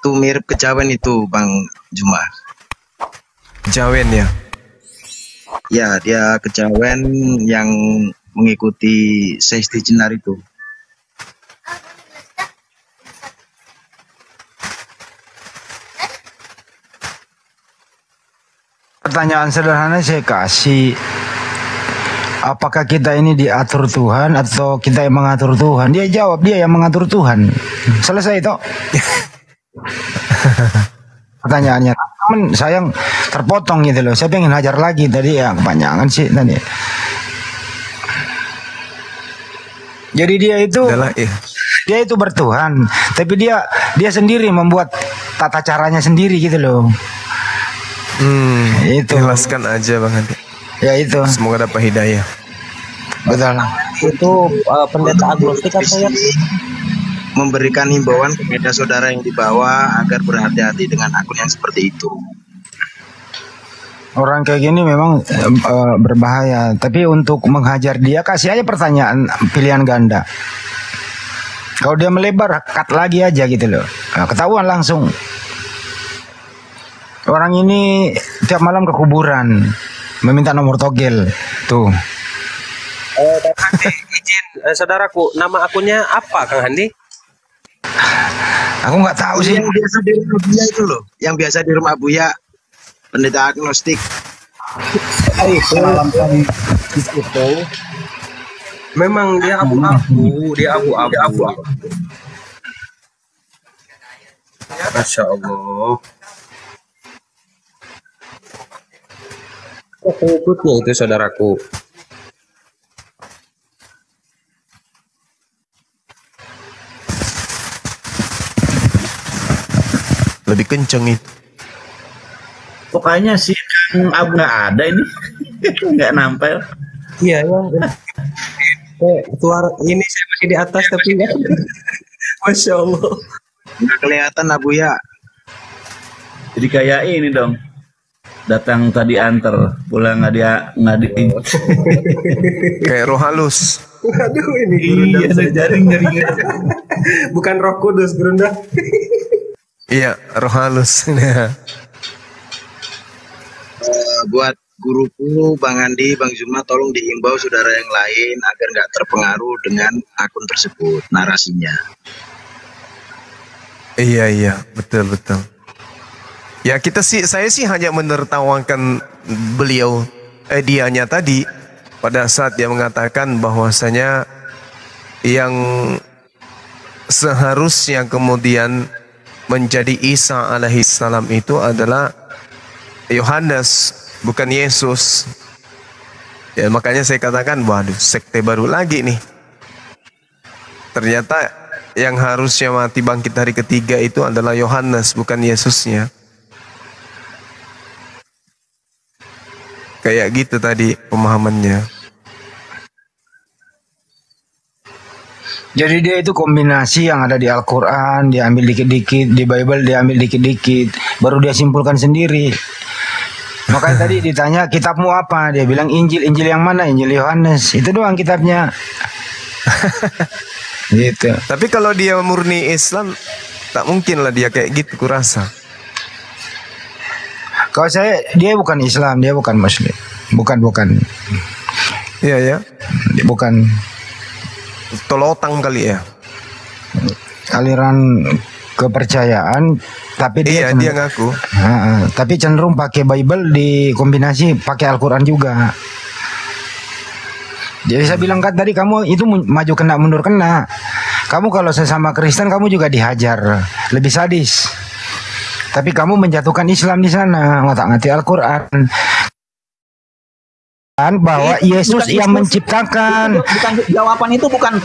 itu mirip kejawen itu Bang Juma. Kejawen ya? Ya, dia kejawen yang mengikuti Sesti Jenar itu. Pertanyaan sederhana saya kasih, apakah kita ini diatur Tuhan atau kita yang mengatur Tuhan? Dia jawab dia yang mengatur Tuhan. Selesai toh. Pertanyaannya, teman sayang terpotong gitu loh. Saya pengen hajar lagi tadi ya, kepanjangan sih tadi. Jadi dia itu bertuhan, tapi dia sendiri membuat tata caranya sendiri gitu loh. Itu. Jelaskan aja Bang Andi. Ya itu. Semoga dapat hidayah. Betul. Itu pendeta agnostik atau ya? Memberikan himbauan kepada saudara yang di bawah agar berhati-hati dengan akun yang seperti itu. Orang kayak gini memang berbahaya. Tapi untuk menghajar dia, kasih aja pertanyaan pilihan ganda. Kalau dia melebar, cut lagi aja gitu loh. Nah, ketahuan langsung. Orang ini tiap malam ke kuburan meminta nomor togel. Tuh. Kang Handi, izin saudaraku, nama akunnya apa Kang Handi? Aku nggak tahu sih. Yang biasa di rumah Buya itu loh, yang biasa di rumah Buya, pendeta agnostik. Itu memang dia abu-abu, dia abu-abu. Masya Allah. Pengikutnya itu saudaraku. Lebih kenceng itu. Pokoknya sih abu nggak ada ini, nggak nampel. Iya ya. Suara ini saya masih di atas tapi ya. Masya Allah. Nggak kelihatan lah Buya. Jadi kayak ini dong. Datang tadi antar, pulang nggak di. Kayak roh halus. Aduh ini Iya, ada jaring. bukan Roh Kudus Gerunda. Iya, roh halus. Buat guruku, Bang Andi, Bang Zuma, tolong diimbau saudara yang lain agar nggak terpengaruh dengan akun tersebut, narasinya. Iya, betul. Ya saya sih hanya menertawakan beliau, dianya tadi pada saat dia mengatakan bahwasanya yang seharusnya kemudian menjadi Isa alaihissalam itu adalah Yohanes, bukan Yesus. Ya makanya saya katakan, waduh, sekte baru lagi nih. Ternyata yang harusnya mati bangkit hari ketiga itu adalah Yohanes, bukan Yesusnya. Kayak gitu tadi pemahamannya. Jadi dia itu kombinasi yang ada di Al-Quran, diambil dikit-dikit, di Bible diambil dikit-dikit, baru dia simpulkan sendiri. Makanya tadi ditanya kitabmu apa, dia bilang Injil yang mana? Injil Yohanes. Itu doang kitabnya. Gitu. Tapi kalau dia murni Islam, tak mungkin lah dia kayak gitu kurasa. Kalau dia bukan Islam, dia bukan Muslim. Bukan. Iya ya. Dia bukan. Tolotang kali ya. Aliran kepercayaan, tapi dia ngaku. Tapi cenderung pakai Bible dikombinasi pakai Al-Quran juga. Jadi saya bilang kan tadi, kamu itu maju kena mundur kena. Kamu kalau sesama Kristen kamu juga dihajar, lebih sadis. Tapi kamu menjatuhkan Islam di sana, ngerti Al-Quran. Bahwa Yesus yang menciptakan. Bukan jawaban itu bukan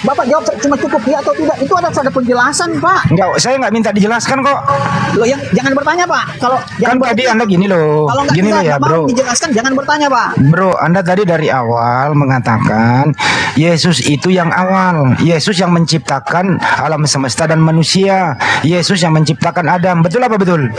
Bapak jawab cuma cukup ya atau tidak, itu ada penjelasan Pak. Enggak, saya nggak minta dijelaskan kok. Loh, yang jangan bertanya Pak. Kalau kan tadi Anda gini loh. Kalau gini loh ya bro. Dijelaskan jangan bertanya Pak. Bro, Anda tadi dari awal mengatakan Yesus itu yang awal. Yesus yang menciptakan alam semesta dan manusia. Yesus yang menciptakan Adam. Betul apa betul?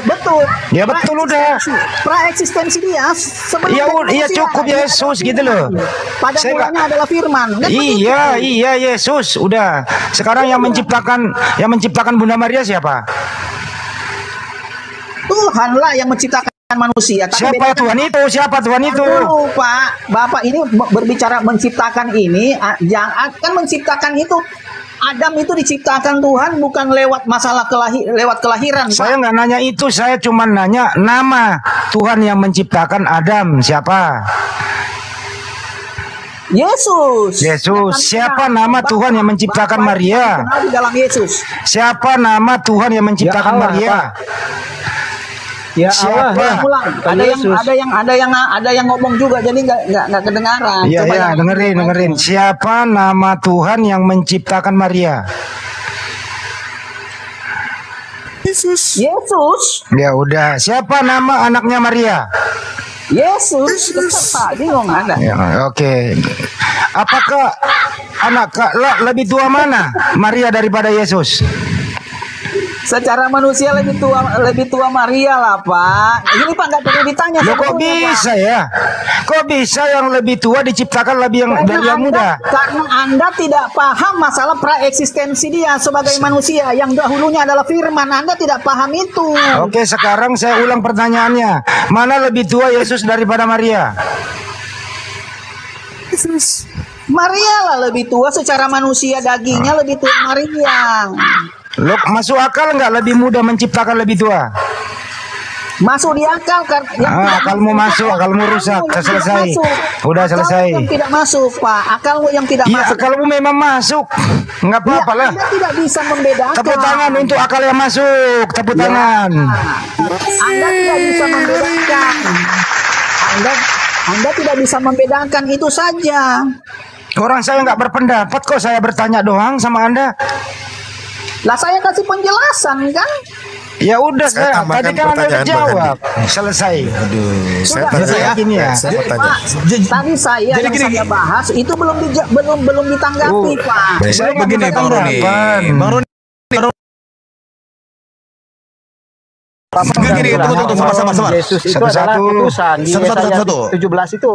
betul. Ya betul udah. Praeksistensi dia sebelum Iya, ada iya manusia, cukup dia Yesus adalah gitu loh. firman. Pada Saya mulanya adalah firman. Kan Iya, iya Yesus udah. Sekarang yang menciptakan Bunda Maria siapa? Tuhanlah yang menciptakan manusia. Tapi Siapa bedakan- Tuhan itu? Siapa Tuhan itu? Dulu, Pak, Bapak ini berbicara menciptakan ini, yang akan menciptakan itu Adam itu diciptakan Tuhan bukan lewat masalah lewat kelahiran, Pak. Saya nggak nanya itu, saya cuma nanya nama Tuhan yang menciptakan Adam siapa? Yesus. Yesus. Siapa nama Tuhan yang menciptakan Bapak Maria? dikenal di dalam Yesus. Siapa nama Tuhan yang menciptakan Ya Allah, Maria? Ya Siapa? Allah. Ulang. Ada yang ngomong juga, jadi nggak kedengaran. Iya, Coba iya, yang- dengerin. Siapa nama Tuhan yang menciptakan Maria? Yesus. Yesus. Ya udah. Siapa nama anaknya Maria? Yesus. Tetap bingung ada. Ya, oke. Apakah lebih tua mana Maria daripada Yesus? Secara manusia lebih tua Maria lah, Pak. Ini Pak nggak perlu ditanya. Loh kok sebetulnya, Pak. bisa ya? Kok bisa yang lebih tua diciptakan lebih dari yang muda? Karena Anda tidak paham masalah praeksistensi dia sebagai manusia yang dahulunya adalah firman. Anda tidak paham itu. Oke, sekarang saya ulang pertanyaannya. Mana lebih tua Yesus daripada Maria? Yesus. Maria lah lebih tua secara manusia, dagingnya lebih tua Maria. Loh, masuk akal nggak lebih muda menciptakan lebih tua? Masuk di akal kan? Akalmu masuk, akalmu rusak. Selesai. Udah selesai. Yang tidak masuk, Pak. Akalmu yang tidak Iya, masuk. akalmu memang masuk. Nggak Ya, apa-apa lah. Anda tidak bisa membedakan. Tepuk tangan untuk akal yang masuk. Tepuk tangan. Anda tidak bisa membedakan. Anda tidak bisa membedakan itu saja. Orang saya nggak berpendapat kok. Saya bertanya doang sama Anda. Lah saya kasih penjelasan kan? Ya udah, Saya tambahkan tadi kan Anda udah pertanyaan, Bang jawab. Selesai. Aduh, saya Sudah, tanya. saya gini ya. Saya mau tanya. Pak, tadi saya jadi yang gini, saya bahas itu belum ditanggapi, Pak. Saya nggak Begini, minta Bang Roni. tanggapan. Bang Roni. Gini, tunggu, sabar. Yesus itu Satu-satu. adalah utusan di Yesaya Satu. 17 itu.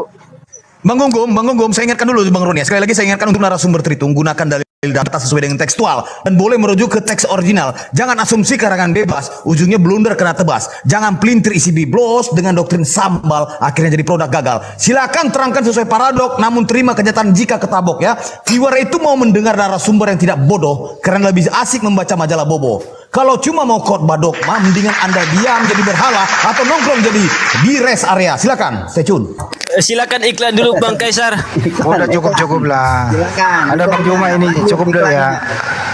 Bang Gonggom, saya ingatkan dulu Bang Roni. Sekali lagi saya ingatkan untuk narasumber Tritung, gunakan dalil data sesuai dengan tekstual dan boleh merujuk ke teks original. Jangan asumsi karangan bebas, ujungnya blunder kena tebas. Jangan pelintir isi biblos dengan doktrin sambal, akhirnya jadi produk gagal. Silakan terangkan sesuai paradok, namun terima kenyataan jika ketabok ya. Viewer itu mau mendengar narasumber yang tidak bodoh, karena lebih asik membaca majalah bobo. Kalau cuma mau khotbah dogma, mendingan Anda diam jadi berhala atau nongkrong jadi di rest area. Silakan, stay tune. Silakan iklan dulu Bang Kaisar. Udah cukup lah. Silakan. Ada Bang Juma ini cukup dulu ya.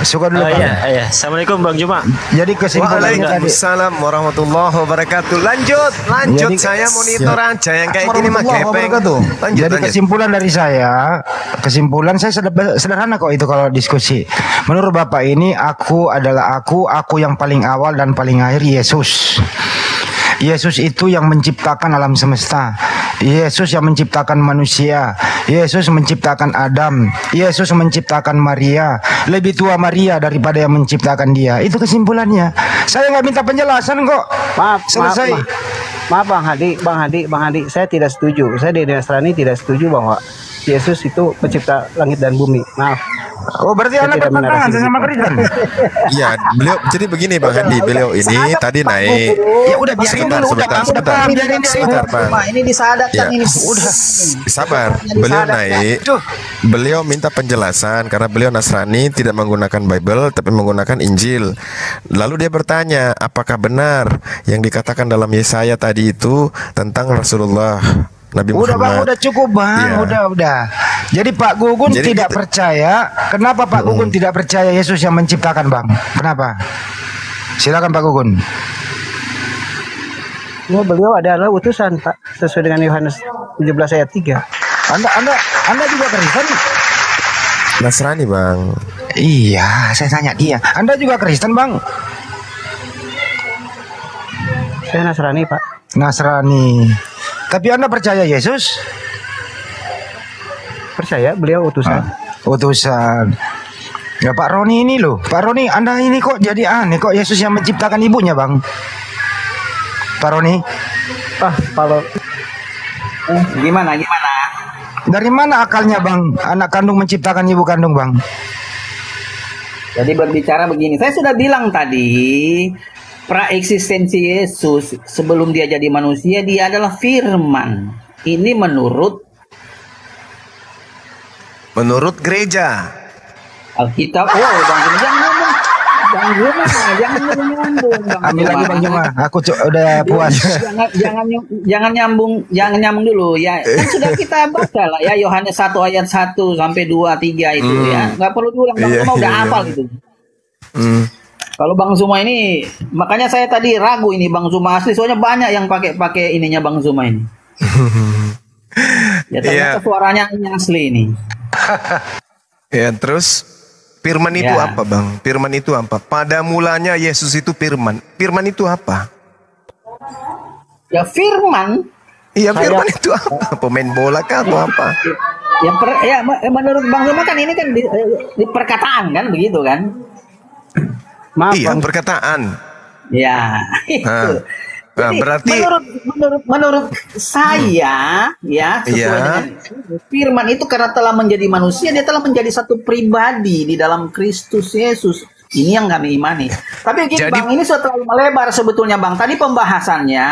Suka dulu Oh Bang. iya. Assalamualaikum Bang Juma. Jadi kesimpulannya tadi. Waalaikumsalam warahmatullahi wabarakatuh. Lanjut. Jadi- Saya monitor aja yang kayak gini mah Warahmatullahi gepeng. wabarakatuh. Jadi kesimpulan dari saya sederhana kok itu kalau diskusi. Menurut Bapak ini aku adalah aku yang paling awal dan paling akhir Yesus. Yesus itu yang menciptakan alam semesta. Yesus yang menciptakan manusia. Yesus menciptakan Adam. Yesus menciptakan Maria. Lebih tua Maria daripada yang menciptakan dia. Itu kesimpulannya. Saya nggak minta penjelasan kok. Selesai. Maaf Bang Hadi, saya tidak setuju. Saya di Nasrani tidak setuju bahwa Yesus itu pencipta langit dan bumi. Maaf. Oh berarti Anda tidak bertentangan menarasi sama itu. Kristen. Iya, beliau jadi begini Bang Handi, beliau ini tadi naik. Ya udah biarin Sebentar, dulu. sebentar, Udah sebentar. biarin dia. Sebentar, Bang. Pak, ini disadatkan Ya. ini. Udah. Sabar, beliau naik. Beliau minta penjelasan karena beliau Nasrani tidak menggunakan Bible tapi menggunakan Injil. Lalu dia bertanya, apakah benar yang dikatakan dalam Yesaya tadi itu tentang Rasulullah Nabi Udah Bang, Muhammad? udah cukup Bang, Iya. udah. Jadi Pak Gugun Jadi tidak gitu. percaya. Kenapa Pak Gugun tidak percaya Yesus yang menciptakan Bang? Kenapa? Silakan Pak Gugun. Ya, beliau adalah utusan Pak, sesuai dengan Yohanes 17 ayat 3. Anda juga Kristen? Nasrani Bang. Iya, saya tanya dia. Anda juga Kristen Bang? Saya Nasrani Pak. Nasrani. Tapi Anda percaya Yesus? Percaya beliau utusan. Utusan. Ya Pak Roni ini loh, Pak Roni, Anda ini kok jadi aneh, kok Yesus yang menciptakan ibunya, Bang? Pak Roni, Kalau Gimana? dari mana akalnya, Bang? Anak kandung menciptakan ibu kandung, Bang? Jadi berbicara begini, saya sudah bilang tadi, praeksistensi Yesus sebelum dia jadi manusia, dia adalah firman. Ini menurut gereja. Alkitab. Oh, Bang Juma, jangan ngomong. Bang Juma, jangan nyambung. Ambil lagi Bang Juma, aku udah puas. Jangan nyambung dulu ya. Kan sudah kita baca lah ya, Yohanes 1 ayat 1 sampai 2 3 itu ya. Nggak perlu diulang, Bang Juma udah hafal itu. Kalau Bang Zuma ini, makanya saya tadi ragu ini Bang Zuma asli, soalnya banyak yang pakai ininya Bang Zuma ini. Ya ternyata suaranya ini asli ini. Ya, terus firman itu apa, Bang? Firman itu apa? Pada mulanya Yesus itu firman. Firman itu apa? Ya firman. Iya, firman itu apa? Pemain bola kah atau apa? Menurut Bang Zuma kan ini kan di perkataan kan begitu kan? maaf Iya, Bang, perkataan. Ya, itu. Nah, Jadi, berarti menurut saya ya sesuai dengan firman itu karena telah menjadi manusia, dia telah menjadi satu pribadi di dalam Kristus Yesus. Ini yang kami imani. Tapi gini, Bang, ini sudah terlalu melebar sebetulnya, Bang. Tadi pembahasannya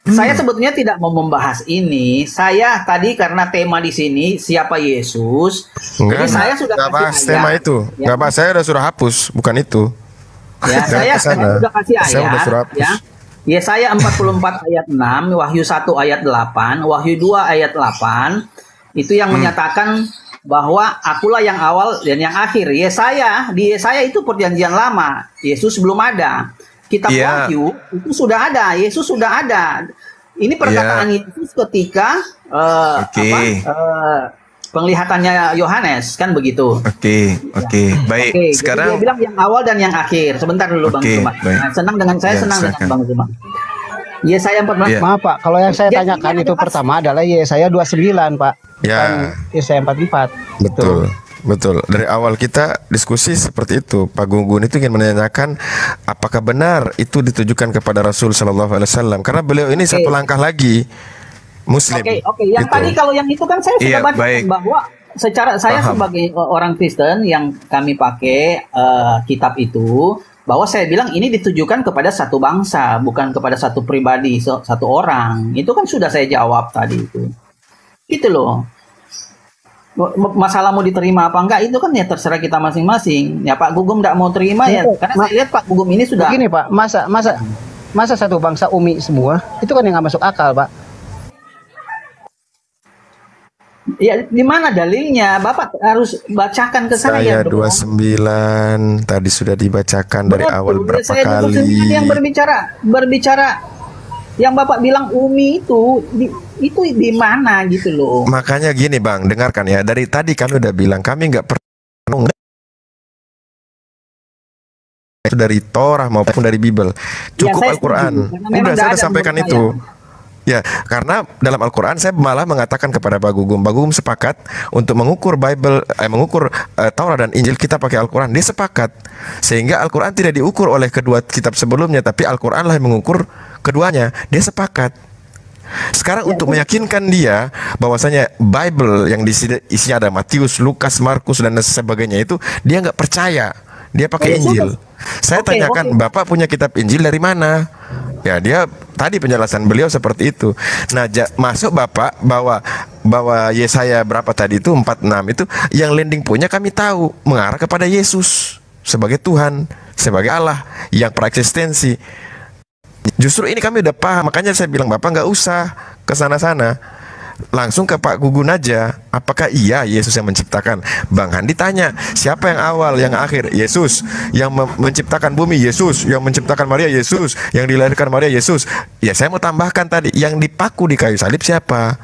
saya sebetulnya tidak mau membahas ini. Saya tadi karena tema di sini siapa Yesus. Jadi saya sudah nggak kasih bahas ayat. tema itu. Ya. Nggak bahas, saya sudah hapus, bukan itu. Ya, saya sudah kasih ayat. Saya udah suruh hapus. Ya. Yesaya 44 ayat 6, Wahyu 1 ayat 8, Wahyu 2 ayat 8, itu yang menyatakan bahwa akulah yang awal dan yang akhir. Di Yesaya itu perjanjian lama, Yesus belum ada. Kitab Wahyu itu sudah ada, Yesus sudah ada. Ini perkataan Yesus ketika penglihatannya Yohanes, kan begitu. Oke. Baik. Jadi Sekarang dia bilang yang awal dan yang akhir. Sebentar dulu Bang Zuma. Nah, senang dengan silakan. Bang Zuma. Yesaya 14. maaf Pak, kalau yang saya tanyakan itu pertama adalah Yesaya 29 Pak, bukan Yesaya 44. Betul. Dari awal kita diskusi seperti itu. Pak Gunggun itu ingin menanyakan apakah benar itu ditujukan kepada Rasul Shallallahu Alaihi Wasallam, karena beliau ini satu langkah lagi Muslim. Oke. Yang gitu. tadi kalau yang itu kan saya sudah baca bahwa secara saya sebagai orang Kristen yang kami pakai kitab itu, bahwa saya bilang ini ditujukan kepada satu bangsa, bukan kepada satu pribadi, satu orang. Itu kan sudah saya jawab tadi itu. Gitu loh. Masalah mau diterima apa enggak itu kan ya terserah kita masing-masing. Ya Pak Gugum enggak mau terima ya, karena saya lihat Pak Gugum ini sudah begini Pak, masa satu bangsa umi semua, itu kan yang nggak masuk akal Pak. Ya, di mana dalilnya? Bapak harus bacakan ke saya. Saya 29 tadi sudah dibacakan dari awal berapa saya kali. Yang berbicara yang Bapak bilang umi itu di mana gitu loh. Makanya gini Bang, dengarkan ya. Dari tadi kami udah bilang kami nggak pernah itu dari Torah maupun dari Bible. Cukup Al-Quran. Udah saya udah sampaikan itu. Ya, karena dalam Al-Quran saya malah mengatakan kepada Pak Gugum sepakat untuk mengukur Taurat dan Injil kita pakai Al-Quran. Dia sepakat, sehingga Al-Quran tidak diukur oleh kedua kitab sebelumnya, tapi Al-Quran lah yang mengukur keduanya. Dia sepakat. Sekarang untuk meyakinkan dia bahwasanya Bible yang isinya ada Matius, Lukas, Markus dan sebagainya itu dia nggak percaya. Dia pakai Injil. Saya tanyakan, Bapak punya kitab Injil dari mana? Ya, dia tadi penjelasan beliau seperti itu. Nah, masuk Bapak bahwa Yesaya berapa tadi itu 46 itu yang landing punya kami tahu mengarah kepada Yesus sebagai Tuhan, sebagai Allah yang bereksistensi. Justru ini kami udah paham, makanya saya bilang Bapak nggak usah ke sana-sana. Langsung ke Pak Gugun aja. Apakah iya Yesus yang menciptakan? Bang Handi tanya, siapa yang awal, yang akhir? Yesus. Yang menciptakan bumi, Yesus. Yang menciptakan Maria, Yesus. Yang dilahirkan Maria, Yesus. Ya, saya mau tambahkan tadi, yang dipaku di kayu salib siapa?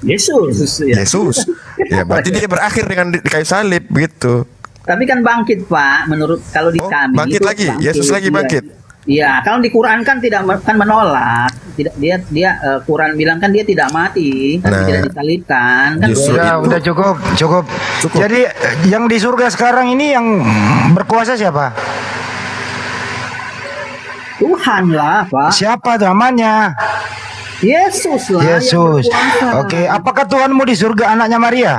Yesus. Ya, berarti dia berakhir dengan di kayu salib begitu. Tapi kan bangkit Pak, menurut kalau di kami bangkit lagi, Yesus lagi bangkit. Iya, kalau di Quran kan tidak kan menolak, tidak dia Quran bilang kan dia tidak mati, tapi tidak disalibkan kan. Udah cukup. Jadi yang di surga sekarang ini yang berkuasa siapa? Tuhan lah, Pak. Siapa namanya? Yesus lah. Yesus. Oke, apakah Tuhanmu di surga anaknya Maria?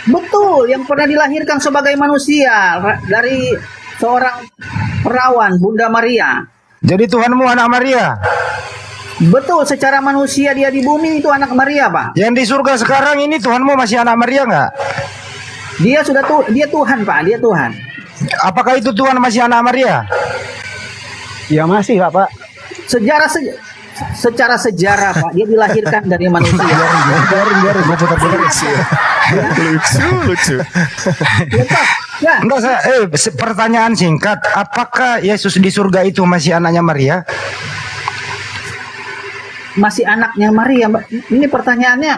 Betul, yang pernah dilahirkan sebagai manusia dari seorang perawan Bunda Maria. Jadi Tuhanmu anak Maria? Betul, secara manusia dia di bumi itu anak Maria, Pak. Yang di surga sekarang ini Tuhanmu masih anak Maria nggak? Dia Tuhan, Pak, dia Tuhan. Apakah itu Tuhan masih anak Maria? Ya masih Pak. Secara sejarah, Pak, dia dilahirkan dari manusia. Biarin gue putar-putar. Lucu. Ya. Enggak, pertanyaan singkat, apakah Yesus di surga itu masih anaknya Maria? Masih anaknya Maria, Mbak. Ini pertanyaannya,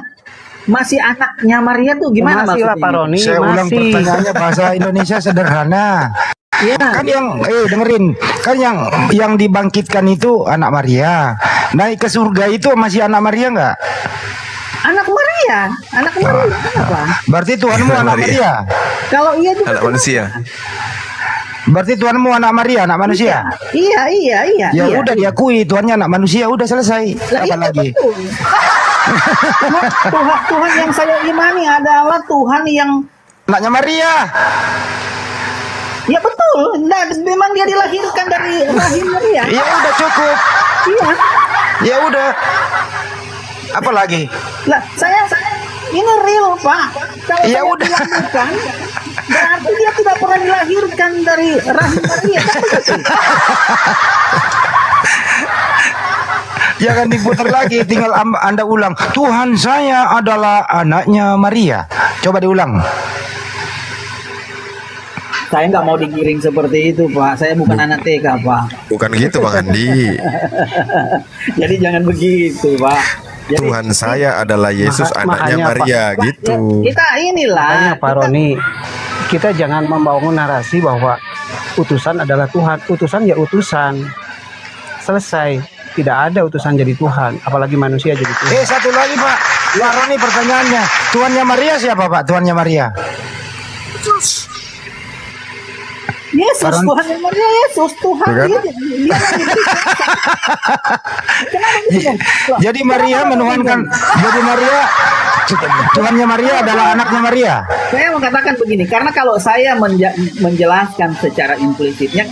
masih anaknya Maria tuh gimana masih maksudnya? Pak Roni, Saya ulang pertanyaannya bahasa Indonesia sederhana. Ya. Kan yang dengerin, kan yang dibangkitkan itu anak Maria. Naik ke surga itu masih anak Maria nggak? Anak Maria. Kenapa? Berarti Tuhanmu anak Maria. Kalau iya itu Anak manusia. Berarti Tuhanmu anak Maria, anak manusia. Iya. Ya udah diakui Tuhannya anak manusia, udah selesai. Apa lagi? Betul. Tuhan yang saya imani adalah Tuhan yang Anaknya Maria. ya betul. Nah, memang dia dilahirkan dari rahim Maria. Ya udah cukup. Iya. Ya udah. Apa lagi? Lah, saya ini real, Pak. Kalau Ya saya udah. bilang bukan, berarti dia tidak pernah dilahirkan dari rahim Maria. Kan begitu? Jangan diputar lagi, tinggal Anda ulang. Tuhan saya adalah anaknya Maria. Coba diulang. Saya nggak mau digiring seperti itu, Pak. Saya bukan anak TK, Pak. Bukan gitu Bang Andi. Jadi jangan begitu, Pak. Jadi, Tuhan saya adalah Yesus anaknya makanya, Maria Pak, gitu. ya, kita inilah. Makanya Pak Roni, kita jangan membangun narasi bahwa utusan adalah Tuhan. Utusan ya utusan. Selesai. Tidak ada utusan jadi Tuhan, apalagi manusia jadi Tuhan. Satu lagi Pak. Pak Roni pertanyaannya. Tuannya Maria siapa Pak? Tuannya Maria. Yesus, Tuhan yang Maria, Yesus, Tuhan. Bukan? Dia kenapa gitu? Jadi Maria menuhankan. Jadi Maria. Tuhannya Maria adalah anaknya Maria. Saya mengatakan begini, karena kalau saya menjelaskan secara implisitnya,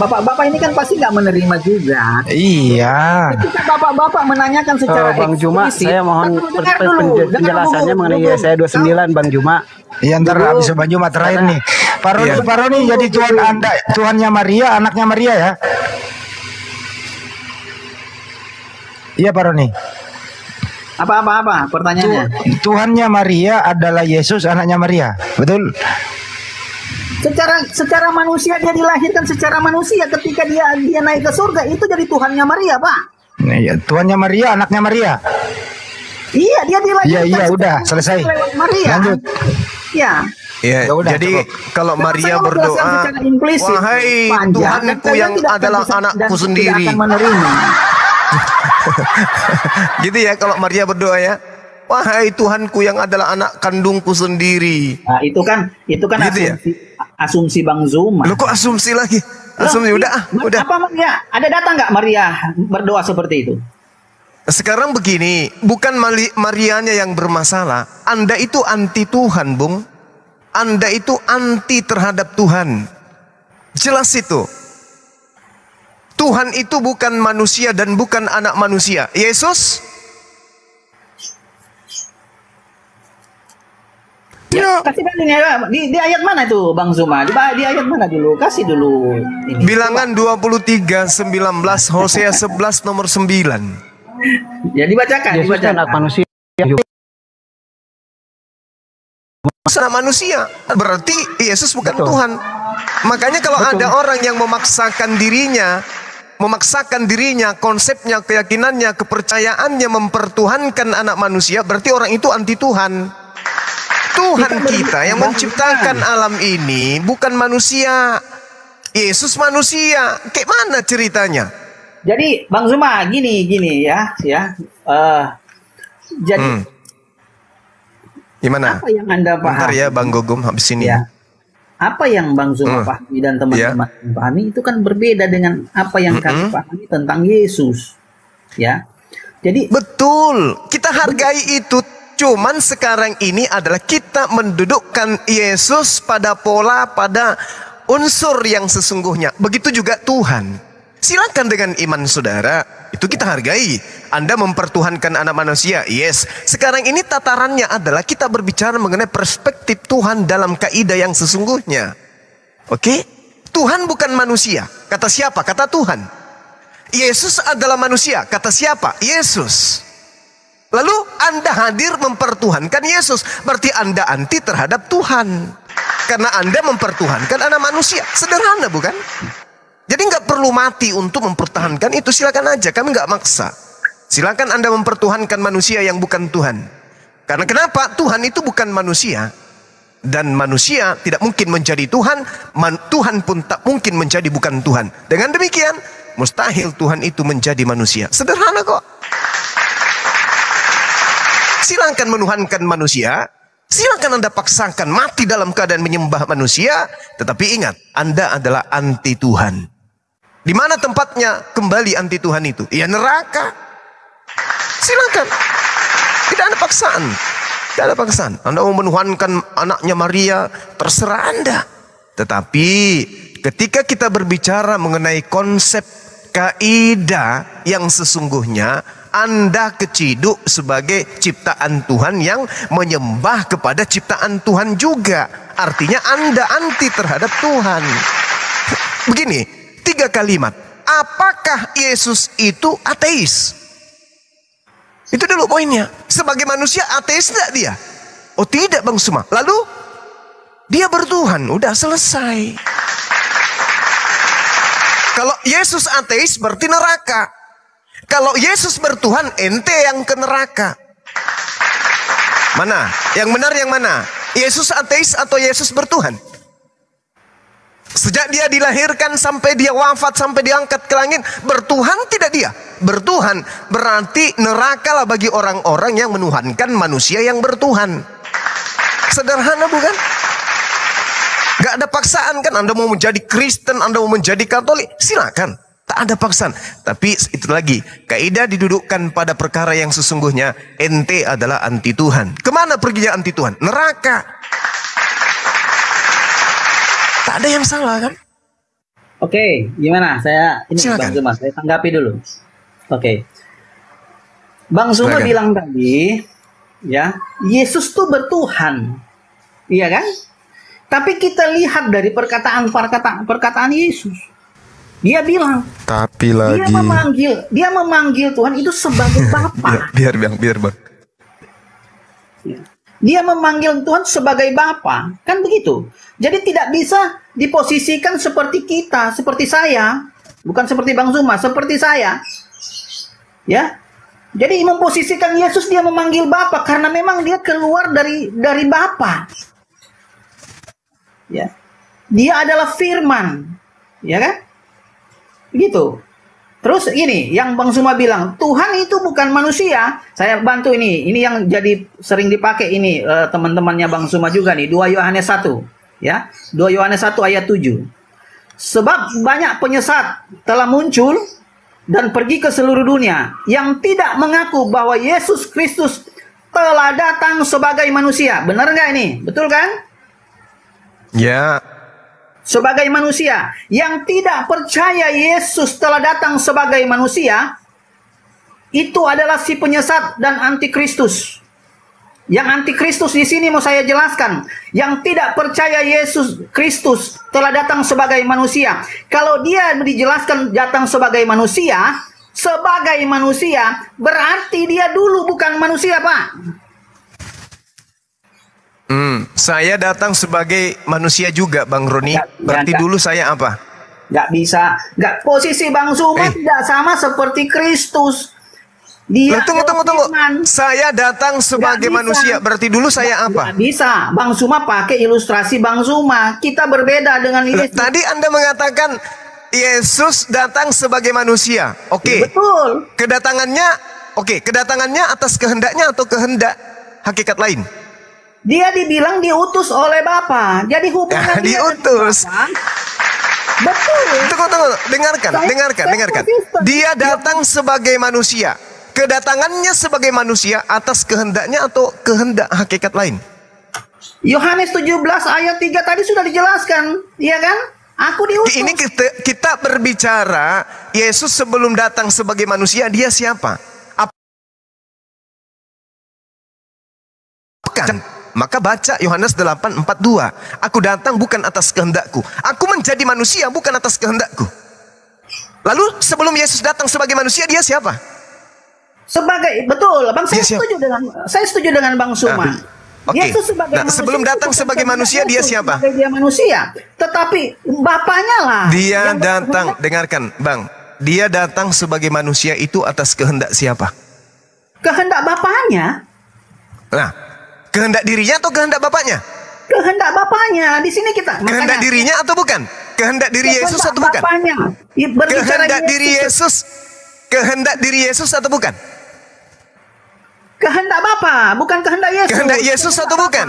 bapak-bapak ini kan pasti nggak menerima juga. Iya. Ketika bapak-bapak menanyakan secara Bang Juma, eksplisit, saya mohon dengar dulu, penjelasannya dulu, mengenai dulu. Yesaya 29, Bang Juma. Iya ntar habis baju mat terakhir nih. Pak Roni, jadi Tuhan Anda, Tuhannya Maria, anaknya Maria ya? Iya Pak Roni. Apa pertanyaannya? Tuhannya Maria adalah Yesus, anaknya Maria, betul? Secara manusia dia dilahirkan secara manusia, ketika dia naik ke surga itu jadi Tuhannya Maria, Pak. Iya, Tuhannya Maria, anaknya Maria. Iya, dia dilahirkan. Iya, udah selesai. Maria. Lanjut. Ya. Ya, Ya udah, jadi cukup. kalau Karena Maria saya menjelaskan berdoa, secara implisit, wahai panjang, dan Tuhanku kalian yang tidak adalah bisa- anakku dan sendiri. tidak akan menerima. Gitu ya kalau Maria berdoa ya. Wahai Tuhanku yang adalah anak kandungku sendiri. Nah, itu kan Gitu ya? asumsi Bang Zuma. Lu kok asumsi lagi? Asumsi udah. Apa Maria? Ada data nggak Maria berdoa seperti itu? Sekarang begini, bukan Marianya yang bermasalah. Anda itu anti Tuhan, Bung. Anda itu anti terhadap Tuhan. Jelas itu. Tuhan itu bukan manusia dan bukan anak manusia. Yesus? Ya, kasih banding ya. Di ayat mana tuh Bang Zuma? Di ayat mana dulu? Kasih dulu. Ini. Bilangan 23, 19, Hosea 11 nomor 9. Ya dibacakan, Yesus kan anak manusia. Anak manusia, berarti Yesus bukan Betul. Tuhan. Makanya kalau ada orang yang memaksakan dirinya, konsepnya, keyakinannya, kepercayaannya mempertuhankan anak manusia, berarti orang itu anti Tuhan. Tuhan kita yang menciptakan alam ini bukan manusia. Yesus manusia. Kayak mana ceritanya? Jadi Bang Zuma gini ya. Jadi gimana? apa yang Anda pahami? Bentar ya Bang Gugum habis ini. Ya. Apa yang Bang Zuma pahami dan teman-teman pahami itu kan berbeda dengan apa yang kami pahami tentang Yesus. Ya. Jadi betul, kita hargai itu. Cuman sekarang ini adalah kita mendudukkan Yesus pada pola, pada unsur yang sesungguhnya. Begitu juga Tuhan. Silakan dengan iman saudara, itu kita hargai. Anda mempertuhankan anak manusia, yes. Sekarang ini tatarannya adalah kita berbicara mengenai perspektif Tuhan dalam kaidah yang sesungguhnya. Oke? Tuhan bukan manusia. Kata siapa? Kata Tuhan. Yesus adalah manusia. Kata siapa? Yesus. Lalu Anda hadir mempertuhankan Yesus. Berarti Anda anti terhadap Tuhan. Karena Anda mempertuhankan anak manusia. Sederhana bukan? Jadi nggak perlu mati untuk mempertahankan itu. Silakan aja, kami nggak maksa. Silakan Anda mempertuhankan manusia yang bukan Tuhan. Karena kenapa? Tuhan itu bukan manusia. Dan manusia tidak mungkin menjadi Tuhan. Tuhan pun tak mungkin menjadi bukan Tuhan. Dengan demikian, mustahil Tuhan itu menjadi manusia. Sederhana kok. Silakan menuhankan manusia. Silakan Anda paksakan mati dalam keadaan menyembah manusia. Tetapi ingat, Anda adalah anti Tuhan. Di mana tempatnya kembali anti Tuhan itu? Ya neraka. Silakan. Tidak ada paksaan. Tidak ada paksaan. Anda mau menuhankan anaknya Maria, terserah Anda. Tetapi ketika kita berbicara mengenai konsep kaidah yang sesungguhnya, Anda keciduk sebagai ciptaan Tuhan yang menyembah kepada ciptaan Tuhan juga. Artinya Anda anti terhadap Tuhan. Begini, 3 kalimat. Apakah Yesus itu ateis? Itu dulu poinnya. Sebagai manusia ateis tidak dia? Oh tidak Bang Suma. Lalu dia bertuhan. Udah selesai. Kalau Yesus ateis berarti neraka. Kalau Yesus bertuhan, ente yang ke neraka. Mana? Yang benar yang mana? Yesus ateis atau Yesus bertuhan? Sejak dia dilahirkan sampai dia wafat, sampai diangkat ke langit, bertuhan tidak dia? Bertuhan. Berarti neraka lah bagi orang-orang yang menuhankan manusia yang bertuhan. Sederhana bukan? Gak ada paksaan kan? Anda mau menjadi Kristen, Anda mau menjadi Katolik, silakan. Tak ada paksaan. Tapi itu lagi, kaidah didudukkan pada perkara yang sesungguhnya. Ente adalah anti Tuhan. Kemana perginya anti Tuhan? Neraka. Tak ada yang salah kan? Oke, gimana? Ini Bang Zuma, saya tanggapi dulu. Oke. Bang Zuma bilang tadi, ya, Yesus tuh bertuhan. Iya kan? Tapi kita lihat dari perkataan Yesus. Dia bilang, tapi lagi dia memanggil Tuhan itu sebagai Bapa. biar bang. Dia memanggil Tuhan sebagai Bapa, kan begitu. Jadi tidak bisa diposisikan seperti kita, seperti saya, bukan seperti Bang Zuma, seperti saya. Ya. Jadi memposisikan Yesus dia memanggil Bapa karena memang dia keluar dari Bapa. Ya. Dia adalah firman. Ya kan? Begitu. Terus ini yang Bang Zuma bilang, Tuhan itu bukan manusia. Saya bantu ini yang jadi sering dipakai ini teman-temannya Bang Zuma juga nih, 2 Yohanes 1. Ya, 2 Yohanes 1 ayat 7. Sebab banyak penyesat telah muncul dan pergi ke seluruh dunia yang tidak mengaku bahwa Yesus Kristus telah datang sebagai manusia. Benar nggak ini? Betul kan? Ya. Sebagai manusia yang tidak percaya Yesus telah datang sebagai manusia, itu adalah si penyesat dan antikristus. Yang antikristus di sini mau saya jelaskan, yang tidak percaya Yesus Kristus telah datang sebagai manusia. Kalau dia dijelaskan datang sebagai manusia berarti dia dulu bukan manusia, Pak. Saya datang sebagai manusia juga, Bang Roni. Berarti dulu saya apa? Gak bisa. Posisi Bang Zuma tidak sama seperti Kristus. Dia tunggu. Saya datang sebagai manusia. Berarti dulu saya apa? Nggak bisa. Bang Suma pakai ilustrasi Bang Suma. Kita berbeda dengan Yesus. Tadi Anda mengatakan Yesus datang sebagai manusia. Oke. Betul. Kedatangannya atas kehendaknya atau kehendak hakikat lain? Dia dibilang diutus oleh Bapa. Jadi hubungan dia diutus. Betul. Tunggu. Dengarkan. Dia datang sebagai manusia. Kedatangannya sebagai manusia atas kehendaknya atau kehendak hakikat lain? Yohanes 17 ayat 3 tadi sudah dijelaskan, iya kan? Aku diutus. Ini kita berbicara Yesus sebelum datang sebagai manusia, dia siapa? Bukan. Maka baca Yohanes 8:42. Aku datang bukan atas kehendakku. Aku menjadi manusia bukan atas kehendakku. Lalu sebelum Yesus datang sebagai manusia, dia siapa? Betul, Bang, saya setuju dengan Bang Suma. Yesus sebagai manusia, sebelum datang sebagai manusia, dia siapa? Dia manusia, tetapi Bapaknya lah. Dia datang, dengarkan, Bang. Dia datang sebagai manusia itu atas kehendak siapa? Kehendak Bapaknya. Nah, kehendak dirinya atau kehendak Bapaknya? Kehendak Bapaknya. Di sini kita. Kehendak dirinya atau bukan? Kehendak diri Yesus atau bukan? Kehendak diri Yesus. Kehendak diri Yesus atau bukan? Kehendak Bapa, bukan kehendak Yesus. Kehendak Yesus atau bukan?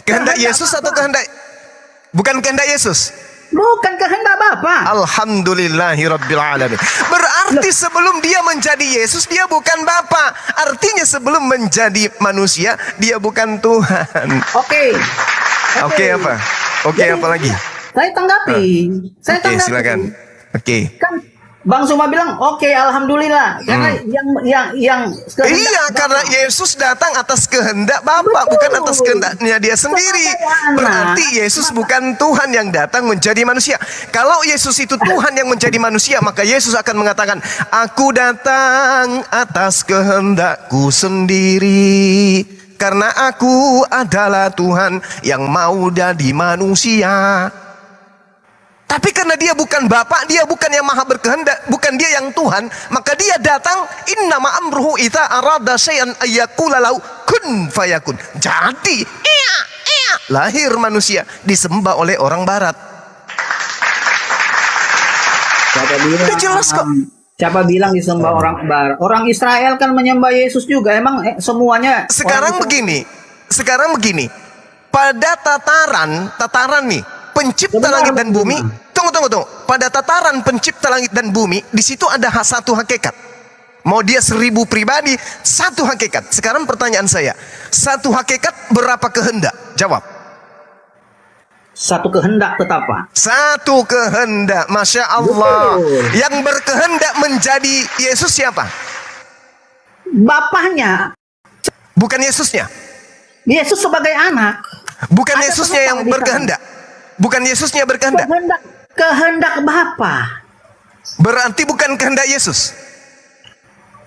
Kehendak Yesus atau kehendak bukan kehendak Yesus? Bukan kehendak Bapa. Alhamdulillahirabbil alamin. Berarti sebelum dia menjadi Yesus, dia bukan Bapa. Artinya sebelum menjadi manusia, dia bukan Tuhan. Oke, apa? Apa lagi? Saya tanggapi. Silakan. Kan Bang Suma bilang, oke, alhamdulillah. Karena yang karena Yesus datang atas kehendak Bapa, bukan atas kehendaknya dia sendiri. Berarti Yesus bukan Tuhan yang datang menjadi manusia. Kalau Yesus itu Tuhan yang menjadi manusia, maka Yesus akan mengatakan, aku datang atas kehendakku sendiri. Karena aku adalah Tuhan yang mau jadi manusia. Tapi karena dia bukan Bapa, dia bukan yang maha berkehendak, bukan dia yang Tuhan, maka dia datang, innama amruhu idza arada syai'an ayyaqula lahu kun fayakun. Jadi, lahir manusia disembah oleh orang barat. Jelas kok. Siapa bilang disembah orang barat? Orang Israel kan menyembah Yesus juga. Emang semuanya. Sekarang begini. Pada tataran nih, pencipta langit dan bumi. Tunggu. Pada tataran pencipta langit dan bumi, di situ ada satu hakikat. Mau dia 1000 pribadi, satu hakikat. Sekarang pertanyaan saya, satu hakikat berapa kehendak? Jawab. Satu kehendak tetap, Pak. Satu kehendak, Masya Allah. Betul. Yang berkehendak menjadi Yesus siapa? Bapaknya. Bukan Yesusnya. Yesus sebagai anak. Bukan Yesusnya yang berkehendak. Bukan Yesusnya berkehendak. Kehendak Bapa. Berarti bukan kehendak Yesus.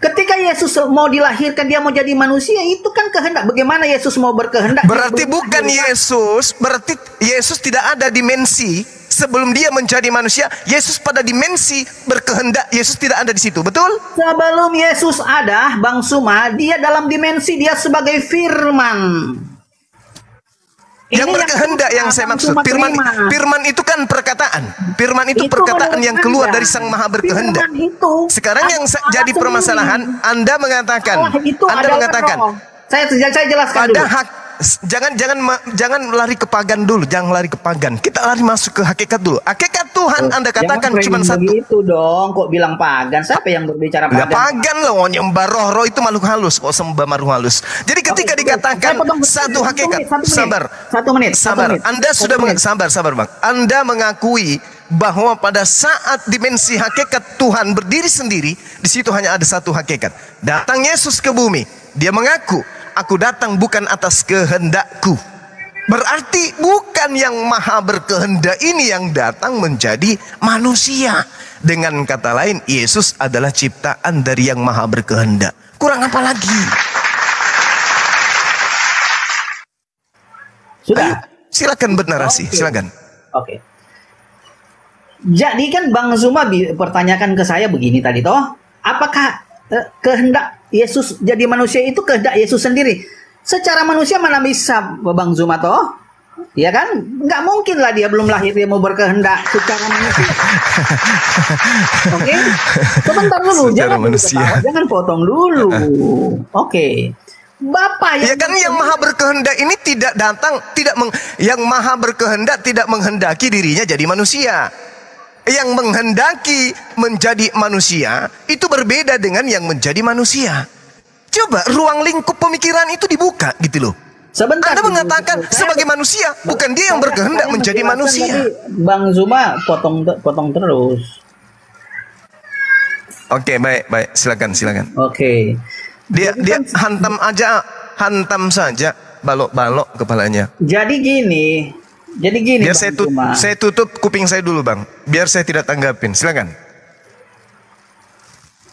Ketika Yesus mau dilahirkan, dia mau jadi manusia, itu kan kehendak. Bagaimana Yesus mau berkehendak? Berarti bukan Yesus. Berarti Yesus tidak ada dimensi sebelum dia menjadi manusia. Yesus pada dimensi berkehendak. Yesus tidak ada di situ, betul? Sebelum Yesus ada, Bang Suma, dia dalam dimensi dia sebagai firman. Yang berkehendak yang saya maksud. Firman itu kan perkataan. Firman itu perkataan yang keluar dari Sang Maha Berkehendak. Sekarang yang jadi permasalahan, Anda mengatakan, saya jelaskan dulu. Jangan lari ke pagan dulu, jangan lari ke pagan. Kita lari masuk ke hakikat dulu. Hakikat Tuhan Anda katakan cuma satu. Itu dong, kok bilang pagan? Siapa yang berbicara pagan? Pagan loh, nyembah roh itu makhluk halus, kok sembah makhluk halus. Jadi ketika dikatakan satu hakikat, sabar. Anda sudah sabar Bang. Anda mengakui bahwa pada saat dimensi hakikat Tuhan berdiri sendiri, di situ hanya ada satu hakikat. Datang Yesus ke bumi, dia mengaku, aku datang bukan atas kehendakku. Berarti bukan yang maha berkehendak ini yang datang menjadi manusia. Dengan kata lain, Yesus adalah ciptaan dari yang maha berkehendak. Kurang apa lagi? Sudah. Silakan bernarasi, silakan. Oke. Jadi kan Bang Zuma pertanyakan ke saya begini tadi toh, apakah kehendak Yesus jadi manusia itu kehendak Yesus sendiri. Secara manusia mana bisa, Bang Zumato? Ya kan? Nggak mungkin lah dia belum lahir dia mau berkehendak secara manusia. Oke? Sebentar dulu, jangan potong dulu. Oke. Bapak ya kan yang maha berkehendak ini tidak datang, yang maha berkehendak tidak menghendaki dirinya jadi manusia. Yang menghendaki menjadi manusia itu berbeda dengan yang menjadi manusia. Coba ruang lingkup pemikiran itu dibuka gitu loh. Sebentar, Anda mengatakan sebagai manusia, bukan dia yang berkehendak menjadi manusia. Bang Zuma potong terus. Oke, baik, silakan. Oke. Dia hantam saja balok-balok kepalanya. Jadi gini. Biar saya tutup kuping saya dulu, Bang. Biar saya tidak tanggapin. Silakan.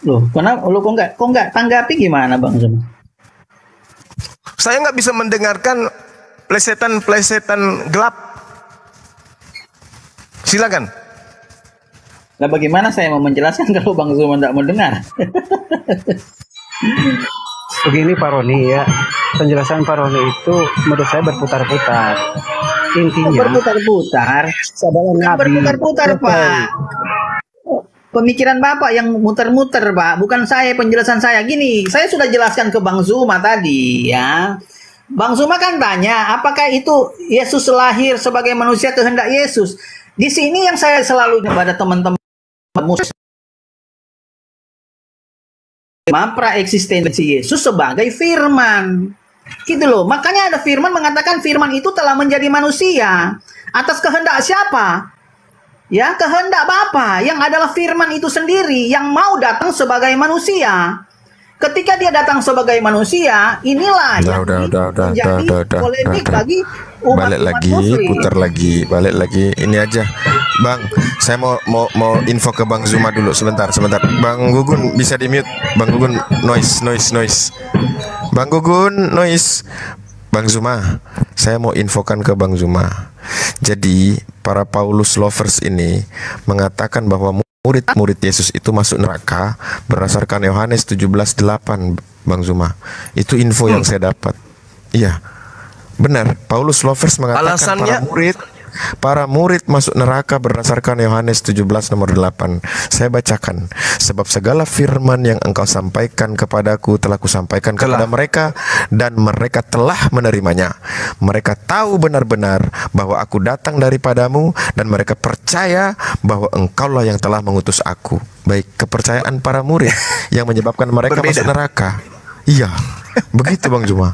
Loh, kenapa lu kok nggak tanggapi gimana, Bang Zuma? Saya nggak bisa mendengarkan plesetan gelap. Silakan. Nah, bagaimana saya mau menjelaskan kalau Bang Zuma tidak mendengar? Begini Pak Roni ya, penjelasan Pak Roni itu menurut saya berputar-putar. Intinya berputar-putar, Pak. Pemikiran Bapak yang muter-muter, Pak. Bukan saya, penjelasan saya. Gini, saya sudah jelaskan ke Bang Zuma tadi, ya. Bang Zuma kan tanya, apakah itu Yesus lahir sebagai manusia kehendak Yesus? Di sini yang saya selalu kepada teman-teman pra-eksistensi Yesus sebagai firman. Gitu loh. Makanya ada firman mengatakan firman itu telah menjadi manusia. Atas kehendak siapa? Ya, kehendak Bapa yang adalah firman itu sendiri yang mau datang sebagai manusia. Ketika dia datang sebagai manusia, inilah yang menjadi polemik bagi umat Muslim. Balik lagi. Ini aja, Bang. Saya mau info ke Bang Zuma dulu sebentar. Bang Gugun bisa di mute. Bang Gugun noise. Bang Gugun noise. Bang Zuma, saya mau infokan ke Bang Zuma. Jadi para Paulus lovers ini mengatakan bahwa murid-murid Yesus itu masuk neraka berdasarkan Yohanes 17:8, Bang Zuma. Itu info yang saya dapat. Iya, benar. Paulus lovers mengatakan alasannya para murid masuk neraka berdasarkan Yohanes 17:8. Saya bacakan. Sebab segala firman yang engkau sampaikan kepadaku telah kusampaikan kepada mereka, dan mereka telah menerimanya. Mereka tahu benar-benar bahwa aku datang daripadamu, dan mereka percaya bahwa engkaulah yang telah mengutus aku. Baik, kepercayaan para murid yang menyebabkan mereka masuk neraka. Iya, begitu Bang Zuma.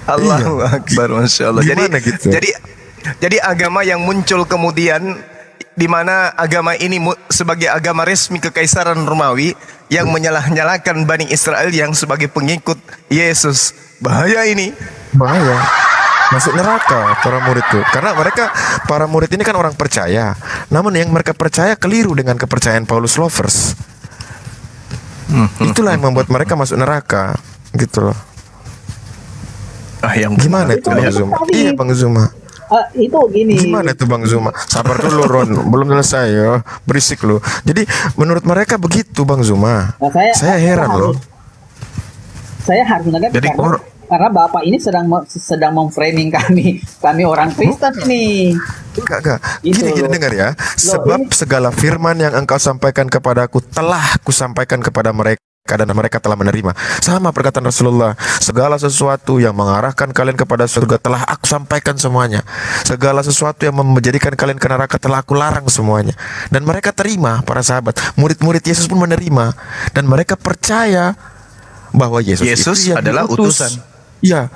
Allahu Akbar, Masya Allah. Gitu? Jadi agama yang muncul kemudian, di mana agama ini sebagai agama resmi Kekaisaran Romawi yang menyalah-nyalakan Bani Israel yang sebagai pengikut Yesus. Bahaya ini. Bahaya. Masuk neraka para murid itu. Karena para murid ini kan orang percaya. Namun yang mereka percaya keliru dengan kepercayaan Paulus lovers. Itulah yang membuat mereka masuk neraka. Gitu loh. Gimana itu Bang Zuma? Iya Bang Zuma. Itu gini. Gimana itu Bang Zuma? Sabar dulu Ron, belum selesai ya. Berisik lu. Jadi menurut mereka begitu Bang Zuma. Nah, saya heran loh. Saya harus menanggapi karena Bapak ini sedang memframing kami orang Kristen nih. Enggak. Gini dengar ya. Sebab segala firman yang engkau sampaikan kepadaku telah kusampaikan kepada mereka, dan mereka telah menerima. Sama perkataan Rasulullah, segala sesuatu yang mengarahkan kalian kepada surga telah aku sampaikan semuanya. Segala sesuatu yang menjadikan kalian ke neraka telah aku larang semuanya. Dan mereka terima, para sahabat. Murid-murid Yesus pun menerima, dan mereka percaya bahwa Yesus itu adalah utusan. Ya,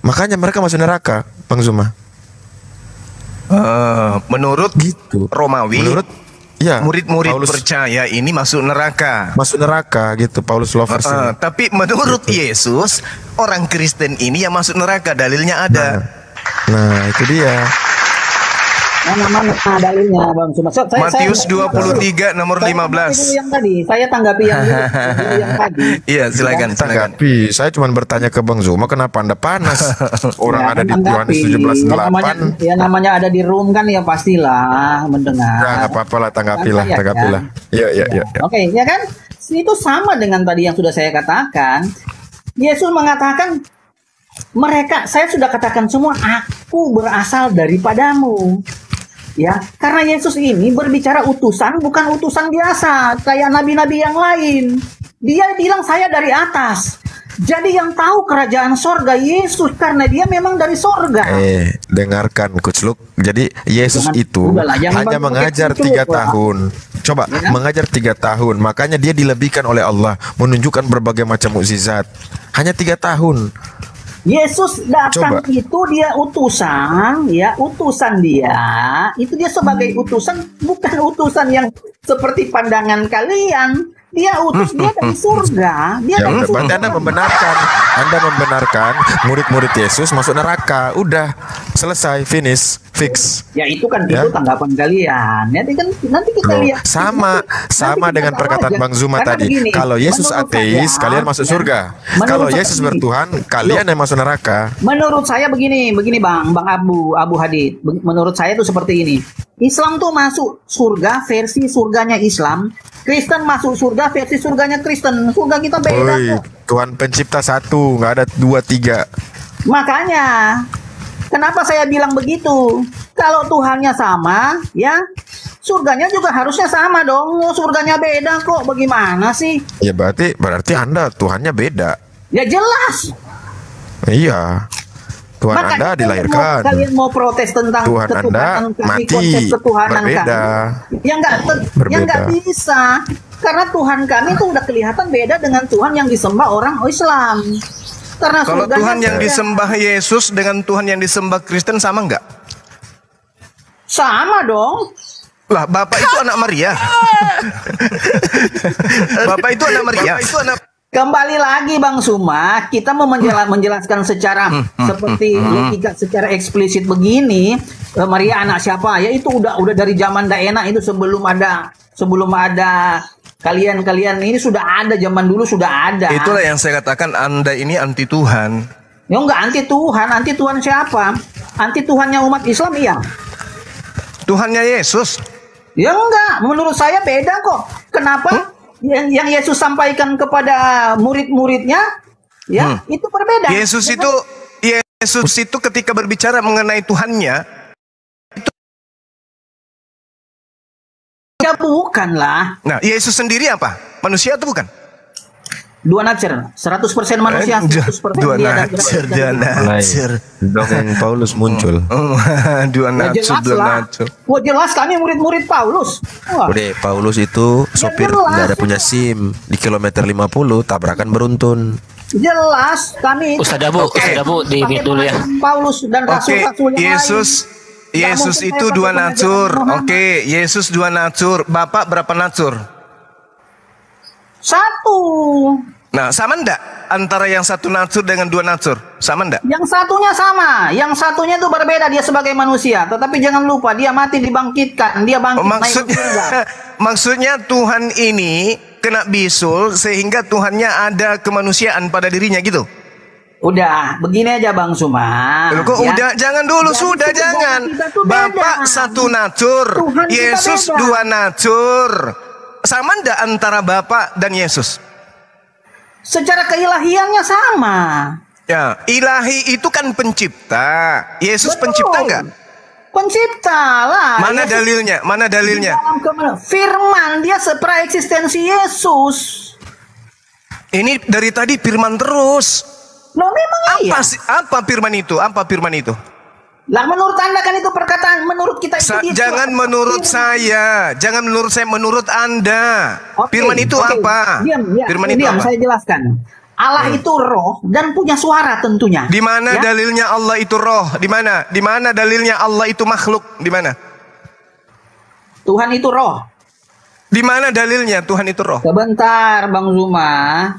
makanya mereka masuk neraka, Bang Zuma. Menurut gitu. Romawi, murid-murid percaya ini masuk neraka. Masuk neraka gitu Paulus lovers. Tapi menurut Yesus, orang Kristen ini yang masuk neraka, dalilnya ada. Nah, itu dia. Mana dalilnya Bang Suma? Matius 23 nomor 15. Yang tadi, saya tanggapi yang tadi. Iya, silakan. Tanggapi. Saya cuma bertanya ke Bang Zuma, kenapa Anda panas? Orang ada di Yohanes 17:8. Ya namanya ada di room kan ya pastilah mendengar. Ya, nggak apa-apa lah, tanggapilah. Iya. Oke, ya kan? Itu sama dengan tadi yang sudah saya katakan. Yesus mengatakan, saya sudah katakan semua, aku berasal daripadamu. Ya, karena Yesus ini berbicara utusan, bukan utusan biasa kayak nabi-nabi yang lain. Dia bilang saya dari atas. Jadi yang tahu kerajaan sorga Yesus karena dia memang dari sorga. Dengarkan Coach Luke. Jadi Yesus itu hanya mengajar 3 tahun. Coba mengajar 3 tahun. Makanya dia dilebihkan oleh Allah, menunjukkan berbagai macam mukjizat. Hanya 3 tahun. Yesus datang itu dia utusan, ya utusan dia. Itu dia sebagai utusan, bukan utusan yang seperti pandangan kalian. Dia utus dia dari surga. Dia dari surga. Anda membenarkan murid-murid Yesus masuk neraka. Udah selesai, fix. Ya itu kan itu tanggapan kalian. Nanti kita lihat. Sama dengan perkataan Bang Zuma tadi. Kalau Yesus ateis, kalian masuk surga. Kalau Yesus bertuhan, kalian yang masuk neraka. Menurut saya begini Bang Abu Hadid. Menurut saya itu seperti ini. Islam tuh masuk surga versi surganya Islam, Kristen masuk surga versi surganya Kristen. Surga kita beda kok. Tuhan pencipta satu, nggak ada 2, 3. Makanya kenapa saya bilang begitu? Kalau Tuhannya sama, ya surganya juga harusnya sama dong. Surganya beda kok, bagaimana sih? Ya berarti Anda Tuhannya beda. Ya jelas. Iya. Tuhan Anda dilahirkan. Kalian mau protes tentang Tuhan Anda mati, konsep ketuhanan berbeda. Yang nggak bisa, karena Tuhan kami itu udah kelihatan beda dengan Tuhan yang disembah orang Islam. Karena kalau Tuhan yang disembah Yesus dengan Tuhan yang disembah Kristen sama nggak? Sama dong. Lah, Bapak itu anak Maria. Bapak itu anak Maria. Kembali lagi Bang Suma, kita mau menjelaskan secara seperti logika secara eksplisit begini. Maria anak siapa? Ya itu udah dari zaman Daena itu sebelum ada kalian ini sudah ada, zaman dulu sudah ada. Itulah yang saya katakan Anda ini anti Tuhan. Ya enggak anti Tuhan siapa? Anti Tuhannya umat Islam iya. Tuhannya Yesus. Ya enggak, menurut saya beda kok. Kenapa? Yang Yesus sampaikan kepada murid-muridnya, ya itu berbeda. Yesus itu ketika berbicara mengenai Tuhannya, itu ya bukan lah. Nah, Yesus sendiri apa? Manusia atau bukan? Dua nature, 100% manusia, 100% dua dia nature. Dongeng Paulus muncul. Dua nature. Wah jelas kami murid-murid Paulus. Udah, Paulus itu sopir nggak ada punya SIM, di kilometer 50 tabrakan beruntun. Jelas kami. Ustaz Abu di mute dulu ya. Paulus dan rasul-rasul yang lain. Yesus itu dua nature. Oke, Yesus dua nature. Bapak berapa nature? 1. Nah, sama enggak antara yang satu natur dengan dua natur? Sama enggak? Yang satunya sama, yang satunya itu berbeda, dia sebagai manusia. Tetapi jangan lupa dia mati dibangkitkan, dia bangkit maksudnya Tuhan ini kena bisul sehingga Tuhannya ada kemanusiaan pada dirinya gitu. Udah, begini aja Bang Suma. Kok ya? Udah, jangan dulu, jangan. Bapak satu natur, Yesus dua natur. Sama enggak antara Bapak dan Yesus? Secara keilahiannya sama. Ya, ilahi itu kan pencipta. Yesus pencipta enggak? Pencipta lah. Mana Yesus, dalilnya? Mana dalilnya? Firman, dia praeksistensi Yesus. Ini dari tadi firman terus. Loh memang iya. Apa firman itu? Apa firman itu? Lah menurut Anda kan itu perkataan, menurut kita itu gitu. Jangan menurut saya, jangan menurut saya, menurut Anda. Firman itu apa? Firman itu apa? Saya jelaskan. Allah itu roh dan punya suara tentunya. Di mana dalilnya Allah itu roh? Di mana? Di mana dalilnya Allah itu makhluk? Di mana? Tuhan itu roh. Di mana dalilnya Tuhan itu roh? Sebentar, Bang Zuma.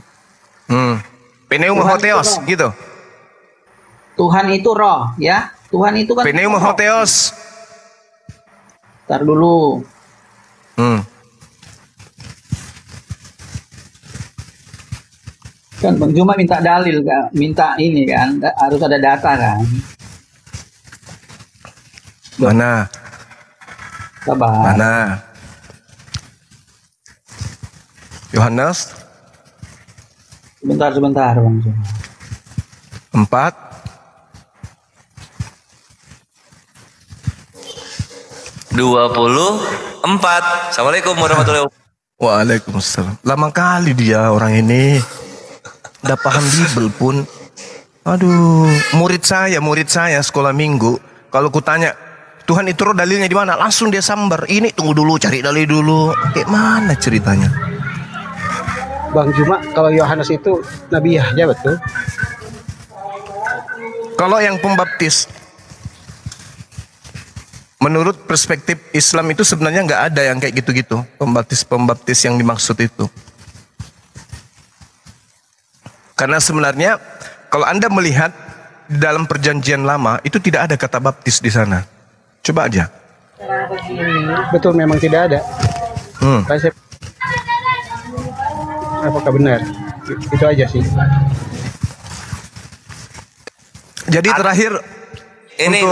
Pneumohotheos gitu. Tuhan itu roh, ya. Tuhan itu kan Pneumohotheos. Ntar dulu. Kan Bang Juma minta dalil kan, minta ini kan, harus ada data kan. Mana? Sabar. Mana? Yohanes? Sebentar Bang Juma. 4. 24. Assalamualaikum warahmatullahi wabarakatuh. Waalaikumsalam. Lama kali dia orang ini. Udah paham Bible pun. Aduh, murid saya sekolah minggu. Kalau kutanya, Tuhan itu roh dalilnya di mana? Langsung dia sambar. Ini tunggu dulu, cari dalil dulu. Kayak mana ceritanya? Bang Juma, kalau Yohanes itu Nabi Yahya betul? Kalau yang pembaptis, menurut perspektif Islam itu sebenarnya nggak ada yang kayak gitu-gitu. Pembaptis yang dimaksud itu. Karena sebenarnya kalau Anda melihat di dalam perjanjian lama itu tidak ada kata baptis di sana. Coba aja. Betul, memang tidak ada. Apakah benar? Itu aja sih. Jadi terakhir Ini